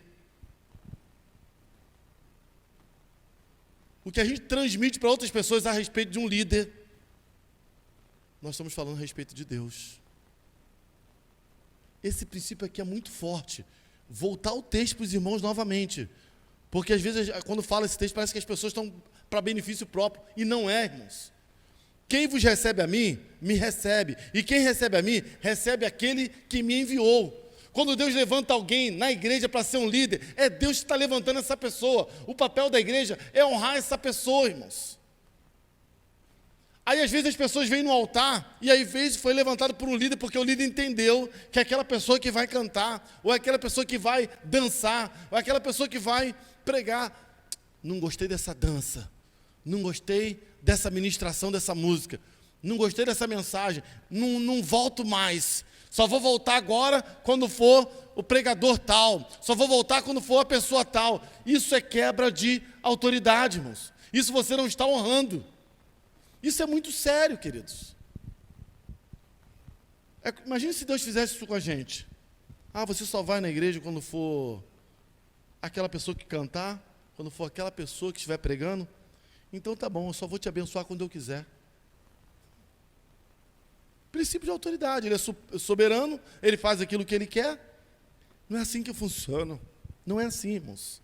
O que a gente transmite para outras pessoas a respeito de um líder. Nós estamos falando a respeito de Deus. Esse princípio aqui é muito forte. Voltar o texto para os irmãos novamente. Porque às vezes, quando fala esse texto, parece que as pessoas estão para benefício próprio. E não é, irmãos. Quem vos recebe a mim, me recebe. E quem recebe a mim, recebe aquele que me enviou. Quando Deus levanta alguém na igreja para ser um líder, é Deus que está levantando essa pessoa. O papel da igreja é honrar essa pessoa, irmãos. Aí, às vezes, as pessoas vêm no altar e, às vezes, foi levantado por um líder, porque o líder entendeu que é aquela pessoa que vai cantar, ou é aquela pessoa que vai dançar, ou é aquela pessoa que vai pregar. Não gostei dessa dança, não gostei dessa ministração, dessa música, não gostei dessa mensagem, não volto mais. Só vou voltar agora quando for o pregador tal, só vou voltar quando for a pessoa tal. Isso é quebra de autoridade, irmãos. Isso você não está honrando. Isso é muito sério, queridos. Imagine se Deus fizesse isso com a gente. Você só vai na igreja quando for aquela pessoa que cantar, quando for aquela pessoa que estiver pregando. Então tá bom, eu só vou te abençoar quando eu quiser. Princípio de autoridade, ele é soberano, ele faz aquilo que ele quer. Não é assim que funciona. Não é assim, irmãos.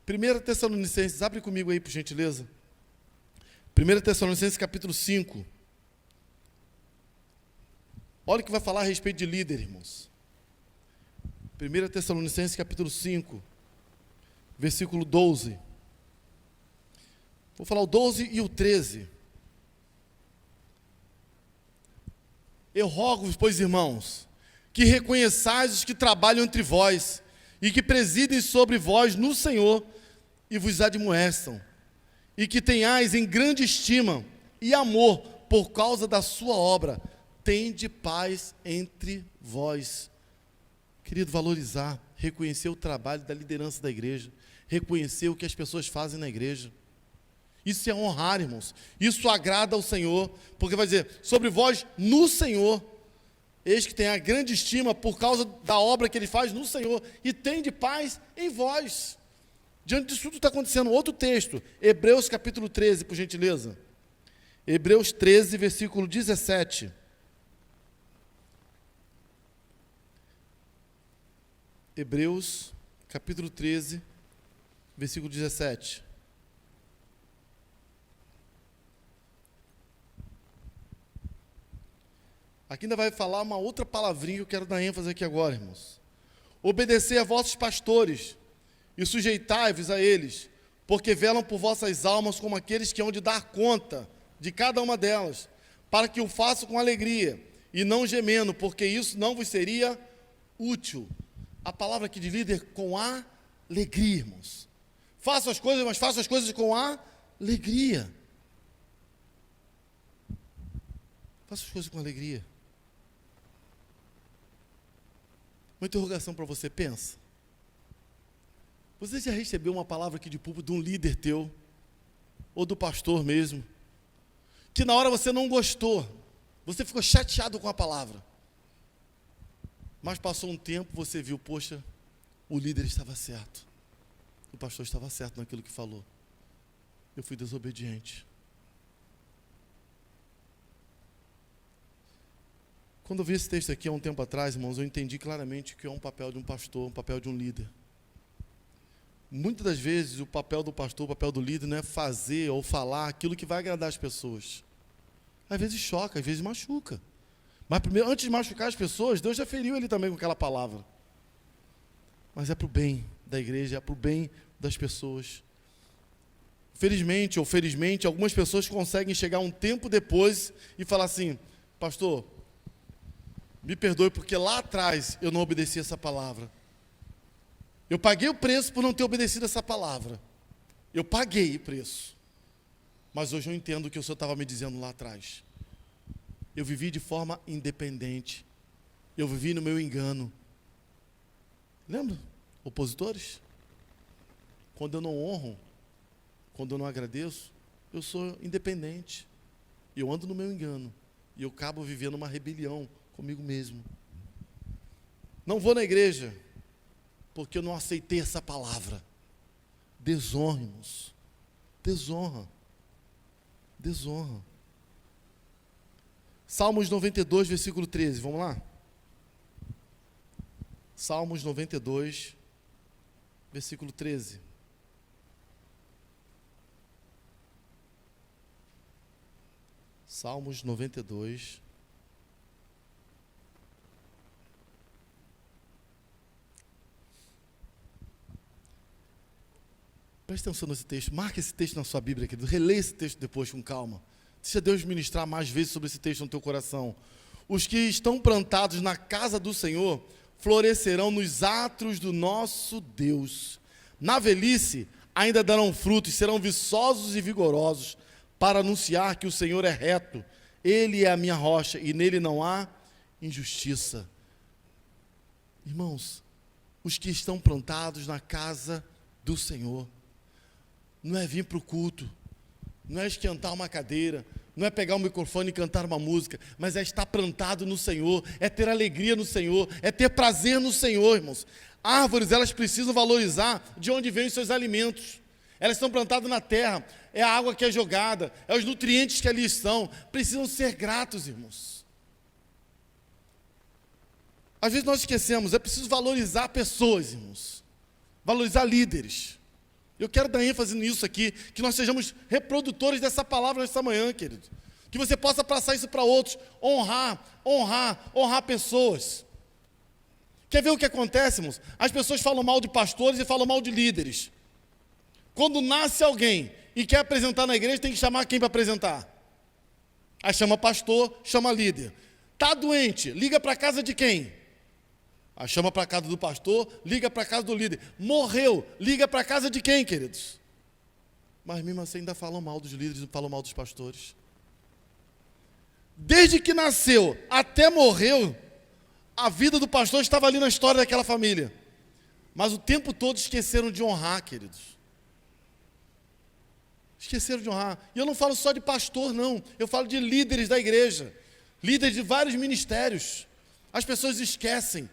1 Tessalonicenses, abre comigo aí, por gentileza. 1 Tessalonicenses capítulo 5. Olha o que vai falar a respeito de líder, irmãos. 1 Tessalonicenses capítulo 5, versículo 12. Vou falar o 12 e o 13. Eu rogo-vos, pois, irmãos, que reconheçais os que trabalham entre vós e que presidem sobre vós no Senhor e vos admoestam, e que tenhais em grande estima e amor por causa da sua obra. Tende paz entre vós. Querido, valorizar, reconhecer o trabalho da liderança da igreja, reconhecer o que as pessoas fazem na igreja. Isso é honrar, irmãos. Isso agrada ao Senhor, porque vai dizer, sobre vós no Senhor, eis que tem a grande estima por causa da obra que ele faz no Senhor, e tende paz em vós. Diante disso tudo está acontecendo. Outro texto, Hebreus capítulo 13, por gentileza. Hebreus 13, versículo 17. Hebreus capítulo 13, versículo 17. Aqui ainda vai falar uma outra palavrinha que eu quero dar ênfase aqui agora, irmãos. Obedecei a vossos pastores e sujeitai-vos a eles, porque velam por vossas almas como aqueles que hão de dar conta de cada uma delas, para que o façam com alegria e não gemendo, porque isso não vos seria útil. A palavra aqui de líder, com alegria, irmãos. Façam as coisas, mas façam as coisas com alegria. Façam as coisas com alegria. Uma interrogação para você, pensa. Você já recebeu uma palavra aqui de púlpito de um líder teu, ou do pastor mesmo, que na hora você não gostou, você ficou chateado com a palavra, mas passou um tempo, você viu, poxa, o líder estava certo, o pastor estava certo naquilo que falou, eu fui desobediente. Quando eu vi esse texto aqui há um tempo atrás, irmãos, eu entendi claramente que é um papel de um pastor, um papel de um líder. Muitas das vezes o papel do pastor, o papel do líder não é fazer ou falar aquilo que vai agradar as pessoas. Às vezes choca, às vezes machuca. Mas primeiro, antes de machucar as pessoas, Deus já feriu ele também com aquela palavra. Mas é para o bem da igreja, é para o bem das pessoas. Felizmente ou felizmente, algumas pessoas conseguem chegar um tempo depois e falar assim, pastor, me perdoe porque lá atrás eu não obedeci essa palavra. Eu paguei o preço por não ter obedecido essa palavra. Eu paguei o preço. Mas hoje eu entendo o que o Senhor estava me dizendo lá atrás. Eu vivi de forma independente. Eu vivi no meu engano. Lembra? Opositores? Quando eu não honro, quando eu não agradeço, eu sou independente. Eu ando no meu engano. E eu acabo vivendo uma rebelião comigo mesmo. Não vou na igreja porque eu não aceitei essa palavra. Desonra, irmãos. Desonra. Desonra. Salmos 92, versículo 13. Vamos lá? Salmos 92, versículo 13. Salmos 92. Preste atenção nesse texto, marque esse texto na sua Bíblia, querido. Releia esse texto depois com calma. Deixa Deus ministrar mais vezes sobre esse texto no teu coração. Os que estão plantados na casa do Senhor florescerão nos atos do nosso Deus. Na velhice ainda darão frutos, serão viçosos e vigorosos, para anunciar que o Senhor é reto. Ele é a minha rocha e nele não há injustiça. Irmãos, os que estão plantados na casa do Senhor, não é vir para o culto, não é esquentar uma cadeira, não é pegar o microfone e cantar uma música, mas é estar plantado no Senhor, é ter alegria no Senhor, é ter prazer no Senhor, irmãos. Árvores, elas precisam valorizar de onde vêm os seus alimentos. Elas estão plantadas na terra, é a água que é jogada, é os nutrientes que ali estão, precisam ser gratos, irmãos. Às vezes nós esquecemos, é preciso valorizar pessoas, irmãos, valorizar líderes. Eu quero dar ênfase nisso aqui, que nós sejamos reprodutores dessa palavra nessa manhã, querido. Que você possa passar isso para outros, honrar pessoas. Quer ver o que acontece, irmãos? As pessoas falam mal de pastores e falam mal de líderes. Quando nasce alguém e quer apresentar na igreja, tem que chamar quem para apresentar? Aí chama pastor, chama líder. Está doente, liga para a casa de quem? Aí chama para a casa do pastor, liga para a casa do líder. Morreu, liga para a casa de quem, queridos? Mas mesmo assim ainda falam mal dos líderes, falam mal dos pastores. Desde que nasceu até morreu, a vida do pastor estava ali na história daquela família. Mas o tempo todo esqueceram de honrar, queridos. Esqueceram de honrar. E eu não falo só de pastor, não. Eu falo de líderes da igreja. Líderes de vários ministérios. As pessoas esquecem.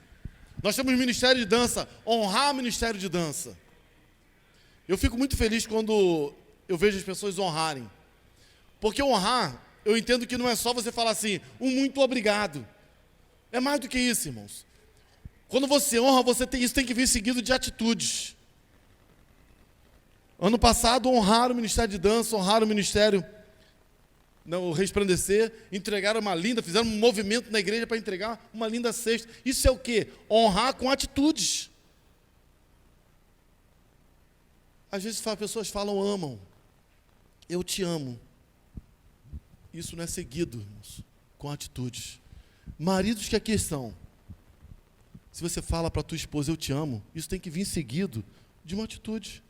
Nós temos ministério de dança. Honrar o ministério de dança. Eu fico muito feliz quando eu vejo as pessoas honrarem. Porque honrar, eu entendo que não é só você falar assim, um muito obrigado. É mais do que isso, irmãos. Quando você honra, isso tem que vir seguido de atitudes. Ano passado, honraram o ministério de dança, honraram o ministério, o Resplandecer, entregaram fizeram um movimento na igreja para entregar uma linda cesta. Isso é o quê? Honrar com atitudes. Às vezes as pessoas falam, amam. Eu te amo. Isso não é seguido, irmãos, com atitudes. Maridos que aqui estão, se você fala para a tua esposa, eu te amo, isso tem que vir seguido de uma atitude.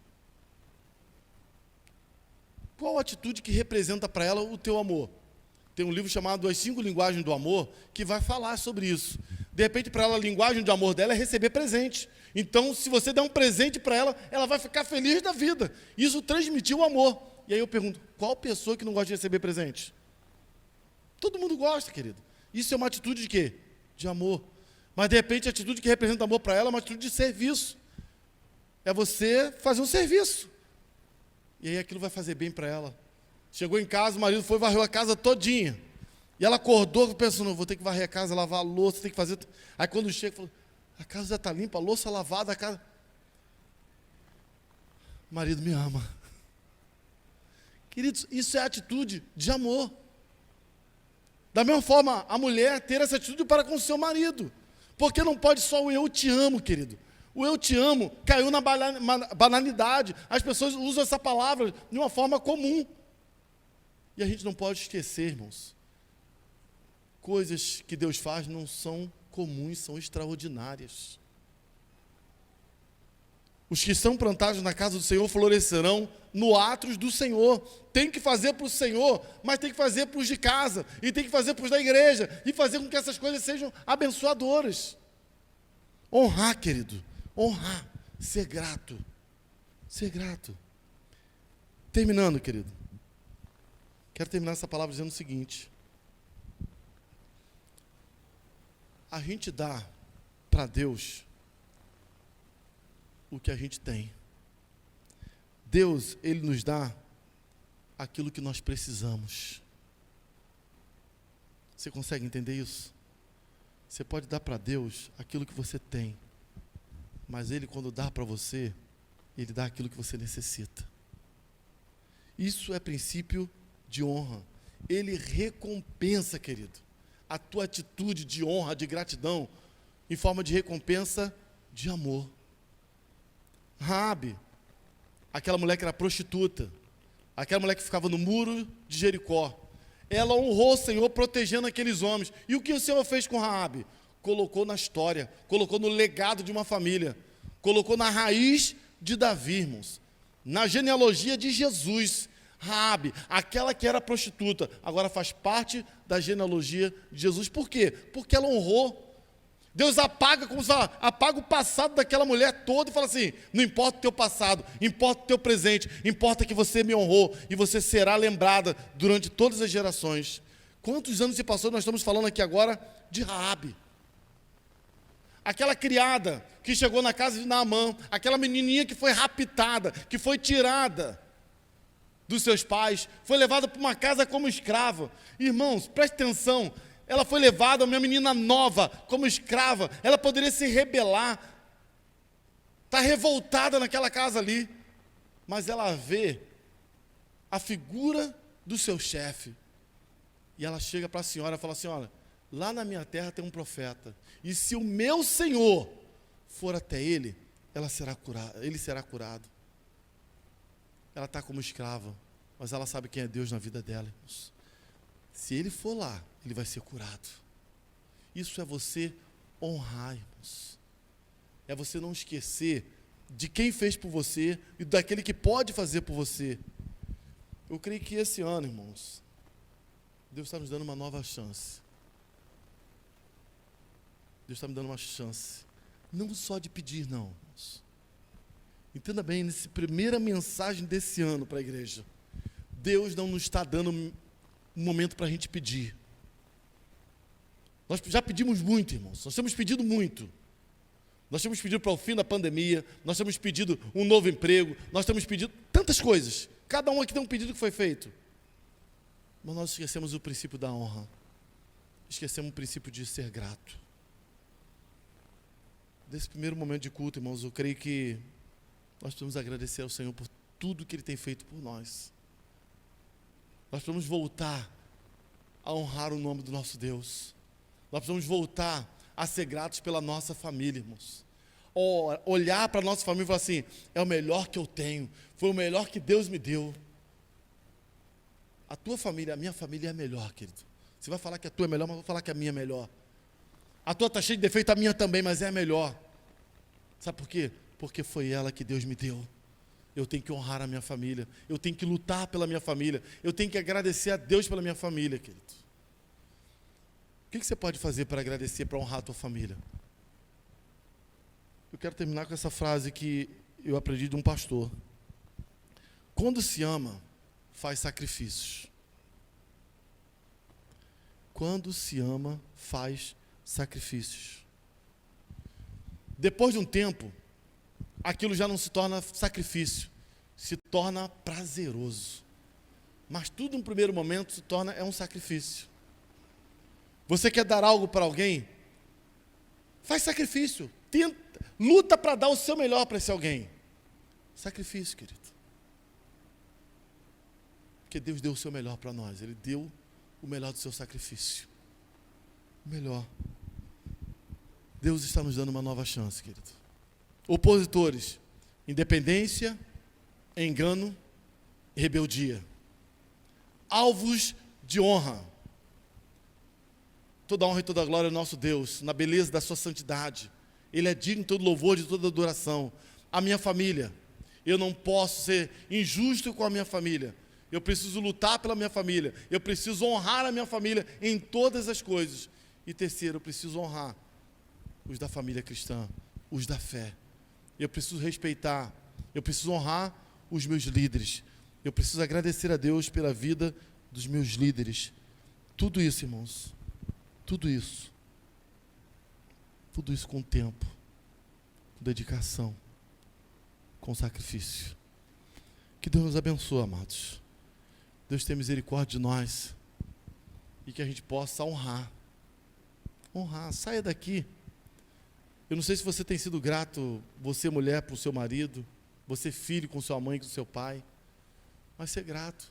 Qual a atitude que representa para ela o teu amor? Tem um livro chamado As 5 Linguagens do Amor, que vai falar sobre isso. De repente, para ela, a linguagem de amor dela é receber presente. Então, se você der um presente para ela, ela vai ficar feliz da vida. Isso transmitiu o amor. E aí eu pergunto, qual pessoa que não gosta de receber presente? Todo mundo gosta, querido. Isso é uma atitude de quê? De amor. Mas, de repente, a atitude que representa amor para ela é uma atitude de serviço. É você fazer um serviço. E aí aquilo vai fazer bem para ela. Chegou em casa, o marido foi e varreu a casa todinha. E ela acordou pensando, vou ter que varrer a casa, lavar a louça, tem que fazer... Aí quando chega, falou, a casa já está limpa, a louça lavada, a casa... O marido me ama. Queridos, isso é atitude de amor. Da mesma forma, a mulher ter essa atitude para com o seu marido. Porque não pode só o eu te amo, querido. O eu te amo caiu na banalidade. As pessoas usam essa palavra de uma forma comum. E a gente não pode esquecer, irmãos. Coisas que Deus faz não são comuns, são extraordinárias. Os que são plantados na casa do Senhor florescerão no atos do Senhor. Tem que fazer para o Senhor, mas tem que fazer para os de casa, e tem que fazer para os da igreja, e fazer com que essas coisas sejam abençoadoras. Honrar, querido, honrar, ser grato, ser grato. Terminando, querido, quero terminar essa palavra dizendo o seguinte: a gente dá para Deus o que a gente tem. Deus, Ele nos dá aquilo que nós precisamos. Você consegue entender isso? Você pode dar para Deus aquilo que você tem, mas Ele, quando dá para você, Ele dá aquilo que você necessita. Isso é princípio de honra. Ele recompensa, querido, a tua atitude de honra, de gratidão, em forma de recompensa de amor. Raabe, aquela mulher que era prostituta, aquela mulher que ficava no muro de Jericó, ela honrou o Senhor protegendo aqueles homens. E o que o Senhor fez com Raabe? Colocou na história, colocou no legado de uma família, colocou na raiz de Davi, irmãos, na genealogia de Jesus. Raabe, aquela que era prostituta, agora faz parte da genealogia de Jesus. Por quê? Porque ela honrou. Deus apaga, como se fala, apaga o passado daquela mulher toda e fala assim, não importa o teu passado, importa o teu presente, importa que você me honrou e você será lembrada durante todas as gerações. Quantos anos se passou, nós estamos falando aqui agora de Raabe. Aquela criada que chegou na casa de Naamã, aquela menininha que foi raptada, que foi tirada dos seus pais, foi levada para uma casa como escrava. Irmãos, preste atenção, ela foi levada, uma menina nova, como escrava, ela poderia se rebelar, está revoltada naquela casa ali, mas ela vê a figura do seu chefe, e ela chega para a senhora e fala assim, olha, lá na minha terra tem um profeta, e se o meu Senhor for até ele, ele será curado. Ela está como escrava, mas ela sabe quem é Deus na vida dela, irmãos. Se ele for lá, ele vai ser curado. Isso é você honrar, irmãos. É você não esquecer de quem fez por você e daquele que pode fazer por você. Eu creio que esse ano, irmãos, Deus está nos dando uma nova chance. Deus está me dando uma chance. Não só de pedir, não, irmãos. Entenda bem, nessa primeira mensagem desse ano para a igreja, Deus não nos está dando um momento para a gente pedir. Nós já pedimos muito, irmãos, nós temos pedido muito. Nós temos pedido para o fim da pandemia, nós temos pedido um novo emprego, nós temos pedido tantas coisas. Cada um aqui tem um pedido que foi feito. Mas nós esquecemos o princípio da honra. Esquecemos o princípio de ser grato. Nesse primeiro momento de culto, irmãos, eu creio que nós precisamos agradecer ao Senhor por tudo que Ele tem feito por nós. Nós precisamos voltar a honrar o nome do nosso Deus. Nós precisamos voltar a ser gratos pela nossa família, irmãos. Olhar para a nossa família e falar assim, é o melhor que eu tenho, foi o melhor que Deus me deu. A tua família, a minha família é a melhor, querido. Você vai falar que a tua é melhor, mas eu vou falar que a minha é melhor. A tua está cheia de defeito, a minha também, mas é a melhor. Sabe por quê? Porque foi ela que Deus me deu. Eu tenho que honrar a minha família, eu tenho que lutar pela minha família, eu tenho que agradecer a Deus pela minha família, querido. O que você pode fazer para agradecer, para honrar a tua família? Eu quero terminar com essa frase que eu aprendi de um pastor. Quando se ama, faz sacrifícios. Quando se ama, faz sacrifícios. Depois de um tempo, aquilo já não se torna sacrifício, se torna prazeroso. Mas tudo no primeiro momento se torna um sacrifício. Você quer dar algo para alguém? Faz sacrifício. Luta para dar o seu melhor para esse alguém. Sacrifício, querido. Porque Deus deu o seu melhor para nós. Ele deu o melhor do seu sacrifício. O melhor. Deus está nos dando uma nova chance, querido. Opositores: independência, engano e rebeldia. Alvos de honra. Toda honra e toda glória ao nosso Deus, na beleza da sua santidade. Ele é digno de todo louvor, de toda adoração. A minha família, eu não posso ser injusto com a minha família. Eu preciso lutar pela minha família. Eu preciso honrar a minha família em todas as coisas. E terceiro, eu preciso honrar os da família cristã, os da fé. Eu preciso respeitar, eu preciso honrar os meus líderes. Eu preciso agradecer a Deus pela vida dos meus líderes. Tudo isso, irmãos, tudo isso com tempo, com dedicação, com sacrifício. Que Deus nos abençoe, amados. Deus tenha misericórdia de nós e que a gente possa honrar. Saia daqui. Eu não sei se você tem sido grato, você mulher, para o seu marido, você filho com sua mãe, com seu pai, mas ser grato.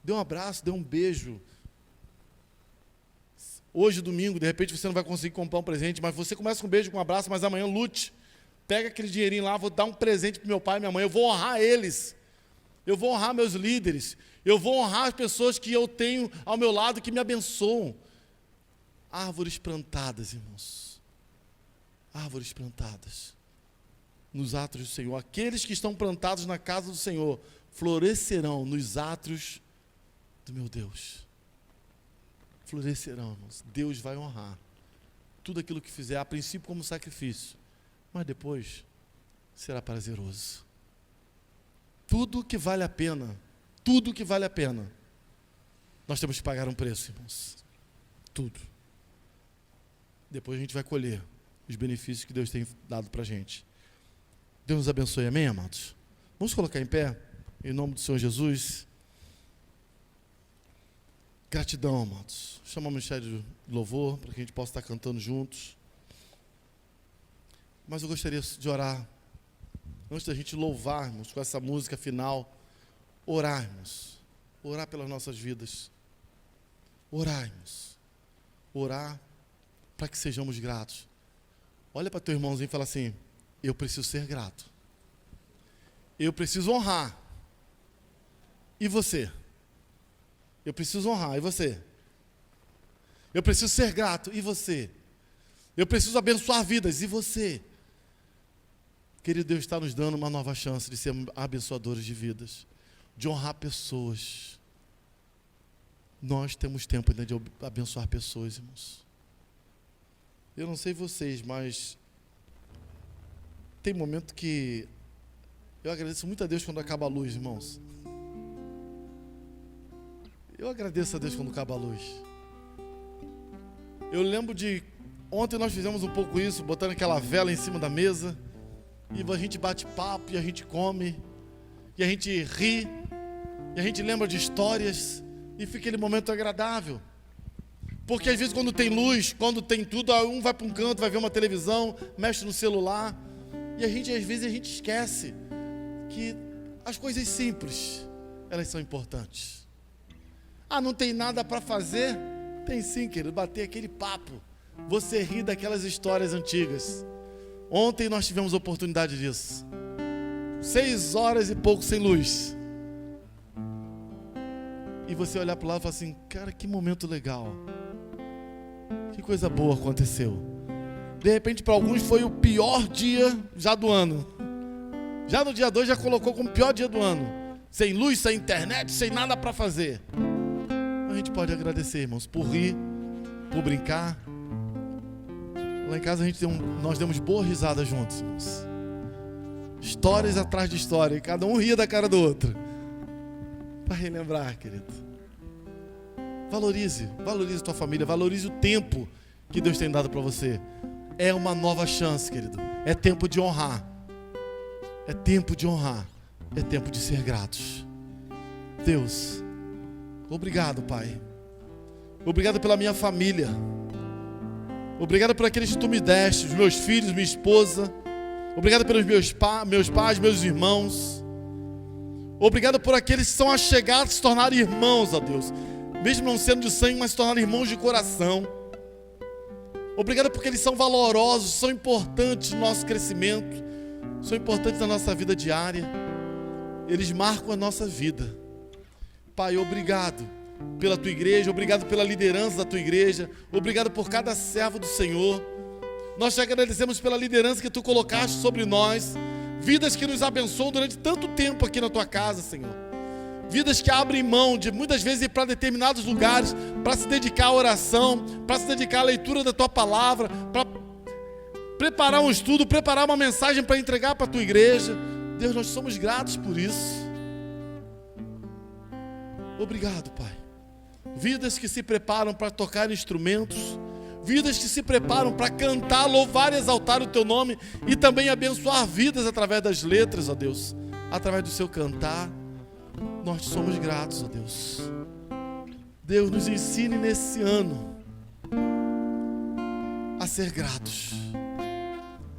Dê um abraço, dê um beijo. Hoje, domingo, de repente você não vai conseguir comprar um presente, mas você começa com um beijo, com um abraço, mas amanhã lute. Pega aquele dinheirinho lá, vou dar um presente para meu pai e minha mãe, eu vou honrar eles. Eu vou honrar meus líderes. Eu vou honrar as pessoas que eu tenho ao meu lado, que me abençoam. Árvores plantadas, irmãos. Árvores plantadas nos átrios do Senhor. Aqueles que estão plantados na casa do Senhor florescerão nos átrios do meu Deus. Florescerão, irmãos. Deus vai honrar tudo aquilo que fizer, a princípio como sacrifício, mas depois será prazeroso. Tudo que vale a pena, nós temos que pagar um preço, irmãos. Tudo. Depois a gente vai colher os benefícios que Deus tem dado para a gente. Deus nos abençoe, amém, amados? Vamos colocar em pé, em nome do Senhor Jesus. Gratidão, amados. Chama o ministério de louvor, para que a gente possa estar cantando juntos. Mas eu gostaria de orar, antes da gente louvarmos com essa música final, orarmos, orar pelas nossas vidas, orarmos, orar para que sejamos gratos. Olha para teu irmãozinho e fala assim: eu preciso ser grato, eu preciso honrar, e você? Eu preciso honrar, e você? Eu preciso ser grato, e você? Eu preciso abençoar vidas, e você? Querido, Deus está nos dando uma nova chance de ser abençoadores de vidas, de honrar pessoas. Nós temos tempo ainda de abençoar pessoas, irmãos. Eu não sei vocês, mas tem momento que eu agradeço muito a Deus quando acaba a luz, irmãos. Eu agradeço a Deus quando acaba a luz. Eu lembro de ontem nós fizemos um pouco isso, botando aquela vela em cima da mesa, e a gente bate papo, e a gente come, e a gente ri, e a gente lembra de histórias, e fica aquele momento agradável. Porque às vezes quando tem luz, quando tem tudo, um vai para um canto, vai ver uma televisão, mexe no celular, e às vezes a gente esquece que as coisas simples, elas são importantes. Não tem nada para fazer? Tem sim, querido, bater aquele papo. Você ri daquelas histórias antigas. Ontem nós tivemos oportunidade disso. 6 horas e pouco sem luz. E você olhar para lá e falar assim: cara, que momento legal. Que coisa boa aconteceu. De repente para alguns foi o pior dia já do ano. Já no dia 2 já colocou como o pior dia do ano. Sem luz, sem internet, sem nada para fazer. A gente pode agradecer, irmãos, por rir por brincar. Lá em casa nós demos boa risada juntos, irmãos. Histórias atrás de história, e cada um ria da cara do outro. Para relembrar, querido. Valorize a tua família, valorize o tempo que Deus tem dado para você. É uma nova chance, querido. É tempo de honrar. É tempo de honrar. É tempo de ser gratos. Deus, obrigado, Pai. Obrigado pela minha família. Obrigado por aqueles que tu me deste, os meus filhos, minha esposa. Obrigado pelos meus pais, meus irmãos. Obrigado por aqueles que são achegados, se tornaram irmãos, ó Deus. Mesmo não sendo de sangue, mas se tornaram irmãos de coração. Obrigado porque eles são valorosos, são importantes no nosso crescimento, são importantes na nossa vida diária. Eles marcam a nossa vida. Pai, obrigado pela tua igreja, obrigado pela liderança da tua igreja, obrigado por cada servo do Senhor. Nós te agradecemos pela liderança que tu colocaste sobre nós, vidas que nos abençoam durante tanto tempo aqui na tua casa, Senhor. Vidas que abrem mão de muitas vezes ir para determinados lugares, para se dedicar à oração, para se dedicar à leitura da tua palavra, para preparar um estudo, preparar uma mensagem para entregar para a tua igreja. Deus, nós somos gratos por isso. Obrigado, Pai. Vidas que se preparam para tocar instrumentos, vidas que se preparam para cantar, louvar e exaltar o teu nome e também abençoar vidas através das letras, ó Deus, através do seu cantar. Nós somos gratos, ó Deus. Deus, nos ensine nesse ano a ser gratos.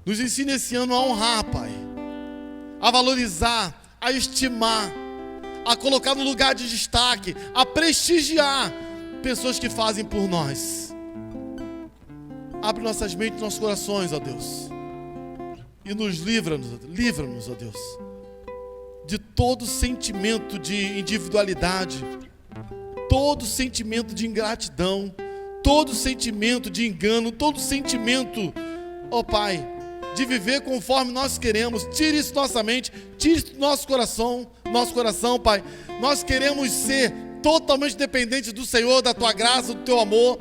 Nos ensine esse ano a honrar, Pai, a valorizar, a estimar, a colocar no lugar de destaque, a prestigiar pessoas que fazem por nós. Abre nossas mentes, nossos corações, ó Deus, e nos livra-nos, ó Deus, de todo sentimento de individualidade, todo sentimento de ingratidão, todo sentimento de engano, todo sentimento, ó Pai, de viver conforme nós queremos. Tire isso da nossa mente, tire isso do nosso coração, Pai. Nós queremos ser totalmente dependentes do Senhor, da tua graça, do teu amor.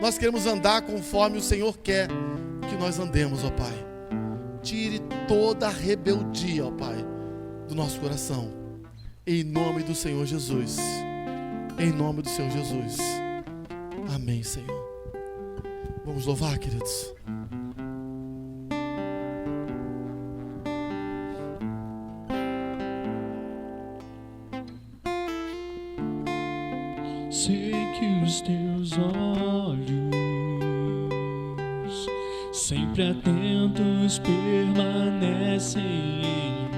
Nós queremos andar conforme o Senhor quer que nós andemos, ó Pai. Tire toda a rebeldia, ó Pai, do nosso coração, em nome do Senhor Jesus. Em nome do Senhor Jesus. Amém, Senhor. Vamos louvar, queridos.
Sei que os teus olhos, sempre atentos, permanecem em mim,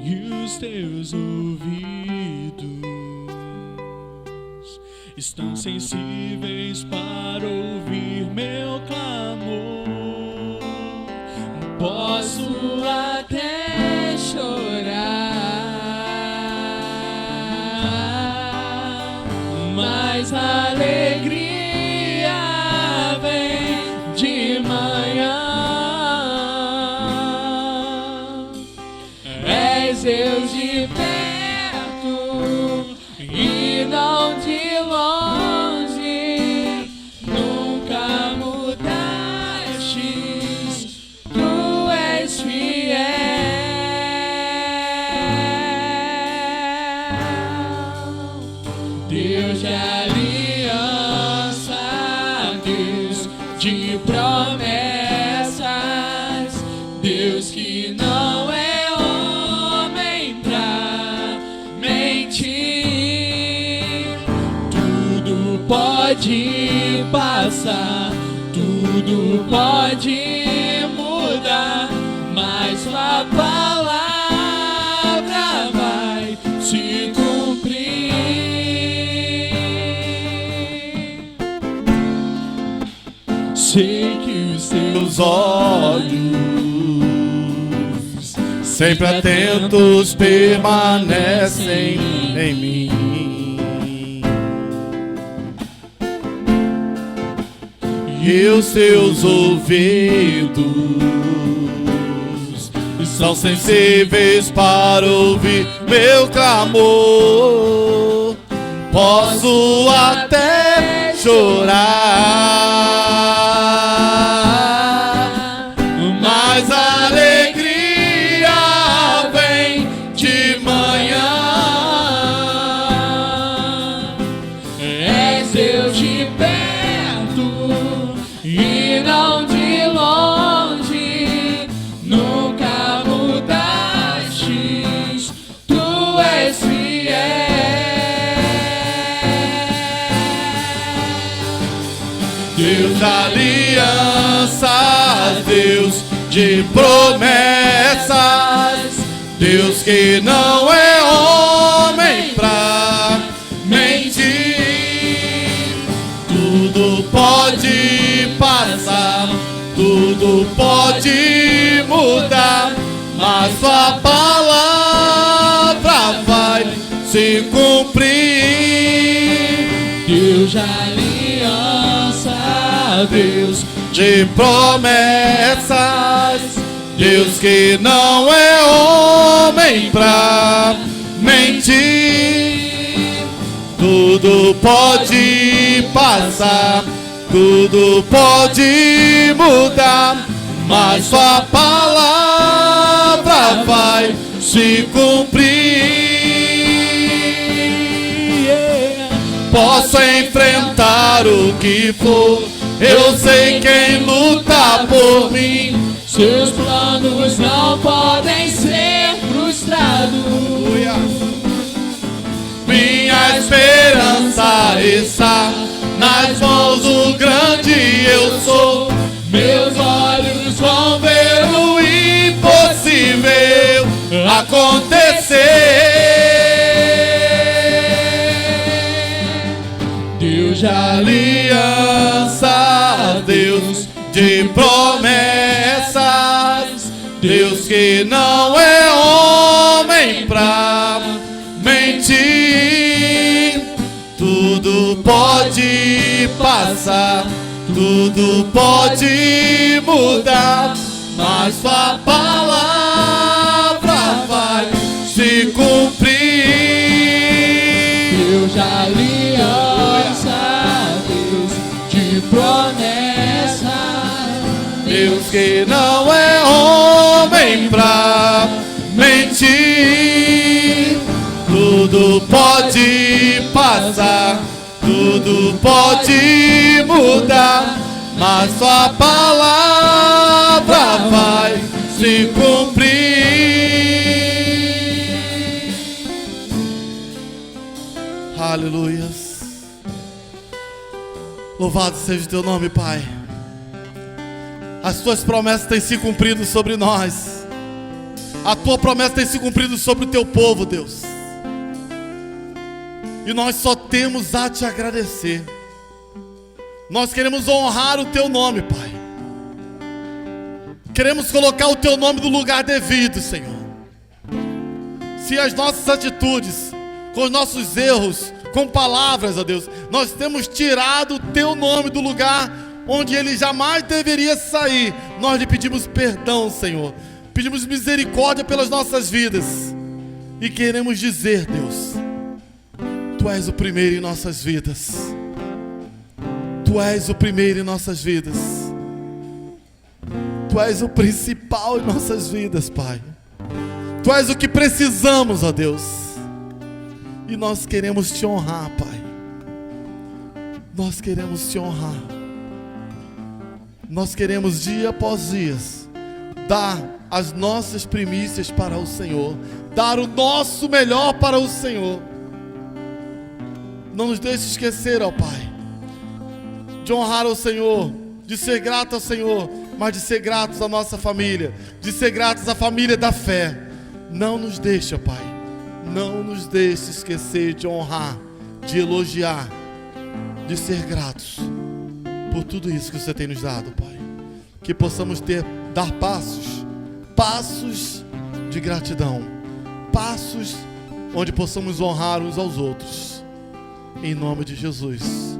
e os teus ouvidos estão sensíveis para ouvir meu clamor.
Posso até chorar, mas a alegria vem de manhã. És Deus de perto e não de longe, nunca mudastes, tu és fiel. Deus de aliança, Deus de promessas, Deus que não é homem pra mentir. Tudo pode passar, tudo pode mudar, mas tua palavra vai se cumprir. Sei que os teus
olhos, sempre atentos, permanecem em mim. E os teus ouvidos são sensíveis para ouvir meu clamor. Posso até chorar, mas a alegria vem de manhã.
És Deus de perto e não de longe, nunca mudaste, tu és fiel.
Deus da aliança, Deus de promessas, Deus que não é homem pra mentir. Tudo pode passar, tudo pode mudar, mas sua palavra vai se cumprir.
Deus de aliança, Deus
De promessas, Deus que não é homem pra mentir. Tudo pode passar, tudo pode mudar, mas sua palavra vai se cumprir. Posso enfrentar o que for, eu sei quem luta por mim.
seus planos não podem ser frustrados.
Minha esperança está nas mãos do grande eu sou.
Meus olhos
Vão ver o impossível acontecer.
Deus
De aliança, Deus de promessas, Deus que não é homem pra mentir. Tudo pode passar, tudo pode mudar, mas sua palavra vai se cumprir.
Deus de aliança, Deus de promessa,
Deus que não é homem pra mentir. Tudo pode passar, tudo pode mudar, mas sua palavra vai se cumprir. Aleluias. Louvado seja o teu nome, Pai. As tuas promessas têm se cumprido sobre nós. A tua promessa tem se cumprido sobre o teu povo, Deus. E nós só temos a te agradecer. Nós queremos honrar o teu nome, Pai. Queremos colocar o teu nome no lugar devido, Senhor. Se as nossas atitudes, com os nossos erros, com palavras, ó Deus, nós temos tirado o teu nome do lugar onde ele jamais deveria sair, nós lhe pedimos perdão, Senhor. Pedimos misericórdia pelas nossas vidas. E queremos dizer, Deus, Tu és o primeiro em nossas vidas. Tu és o primeiro em nossas vidas. Tu és o principal em nossas vidas, Pai. Tu és o que precisamos, ó Deus. E nós queremos te honrar, Pai. Nós queremos te honrar. Nós queremos dia após dia dar as nossas primícias para o Senhor, dar o nosso melhor para o Senhor. Não nos deixe esquecer, ó Pai, de honrar o Senhor, de ser grato ao Senhor, mas de ser gratos à nossa família, de ser gratos à família da fé. Não nos deixe, ó Pai, não nos deixe esquecer de honrar, de elogiar, de ser gratos por tudo isso que você tem nos dado, Pai. Que possamos dar passos de gratidão, passos onde possamos honrar uns aos outros. Em nome de Jesus.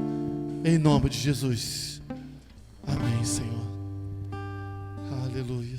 Em nome de Jesus. Amém, Senhor. Aleluia.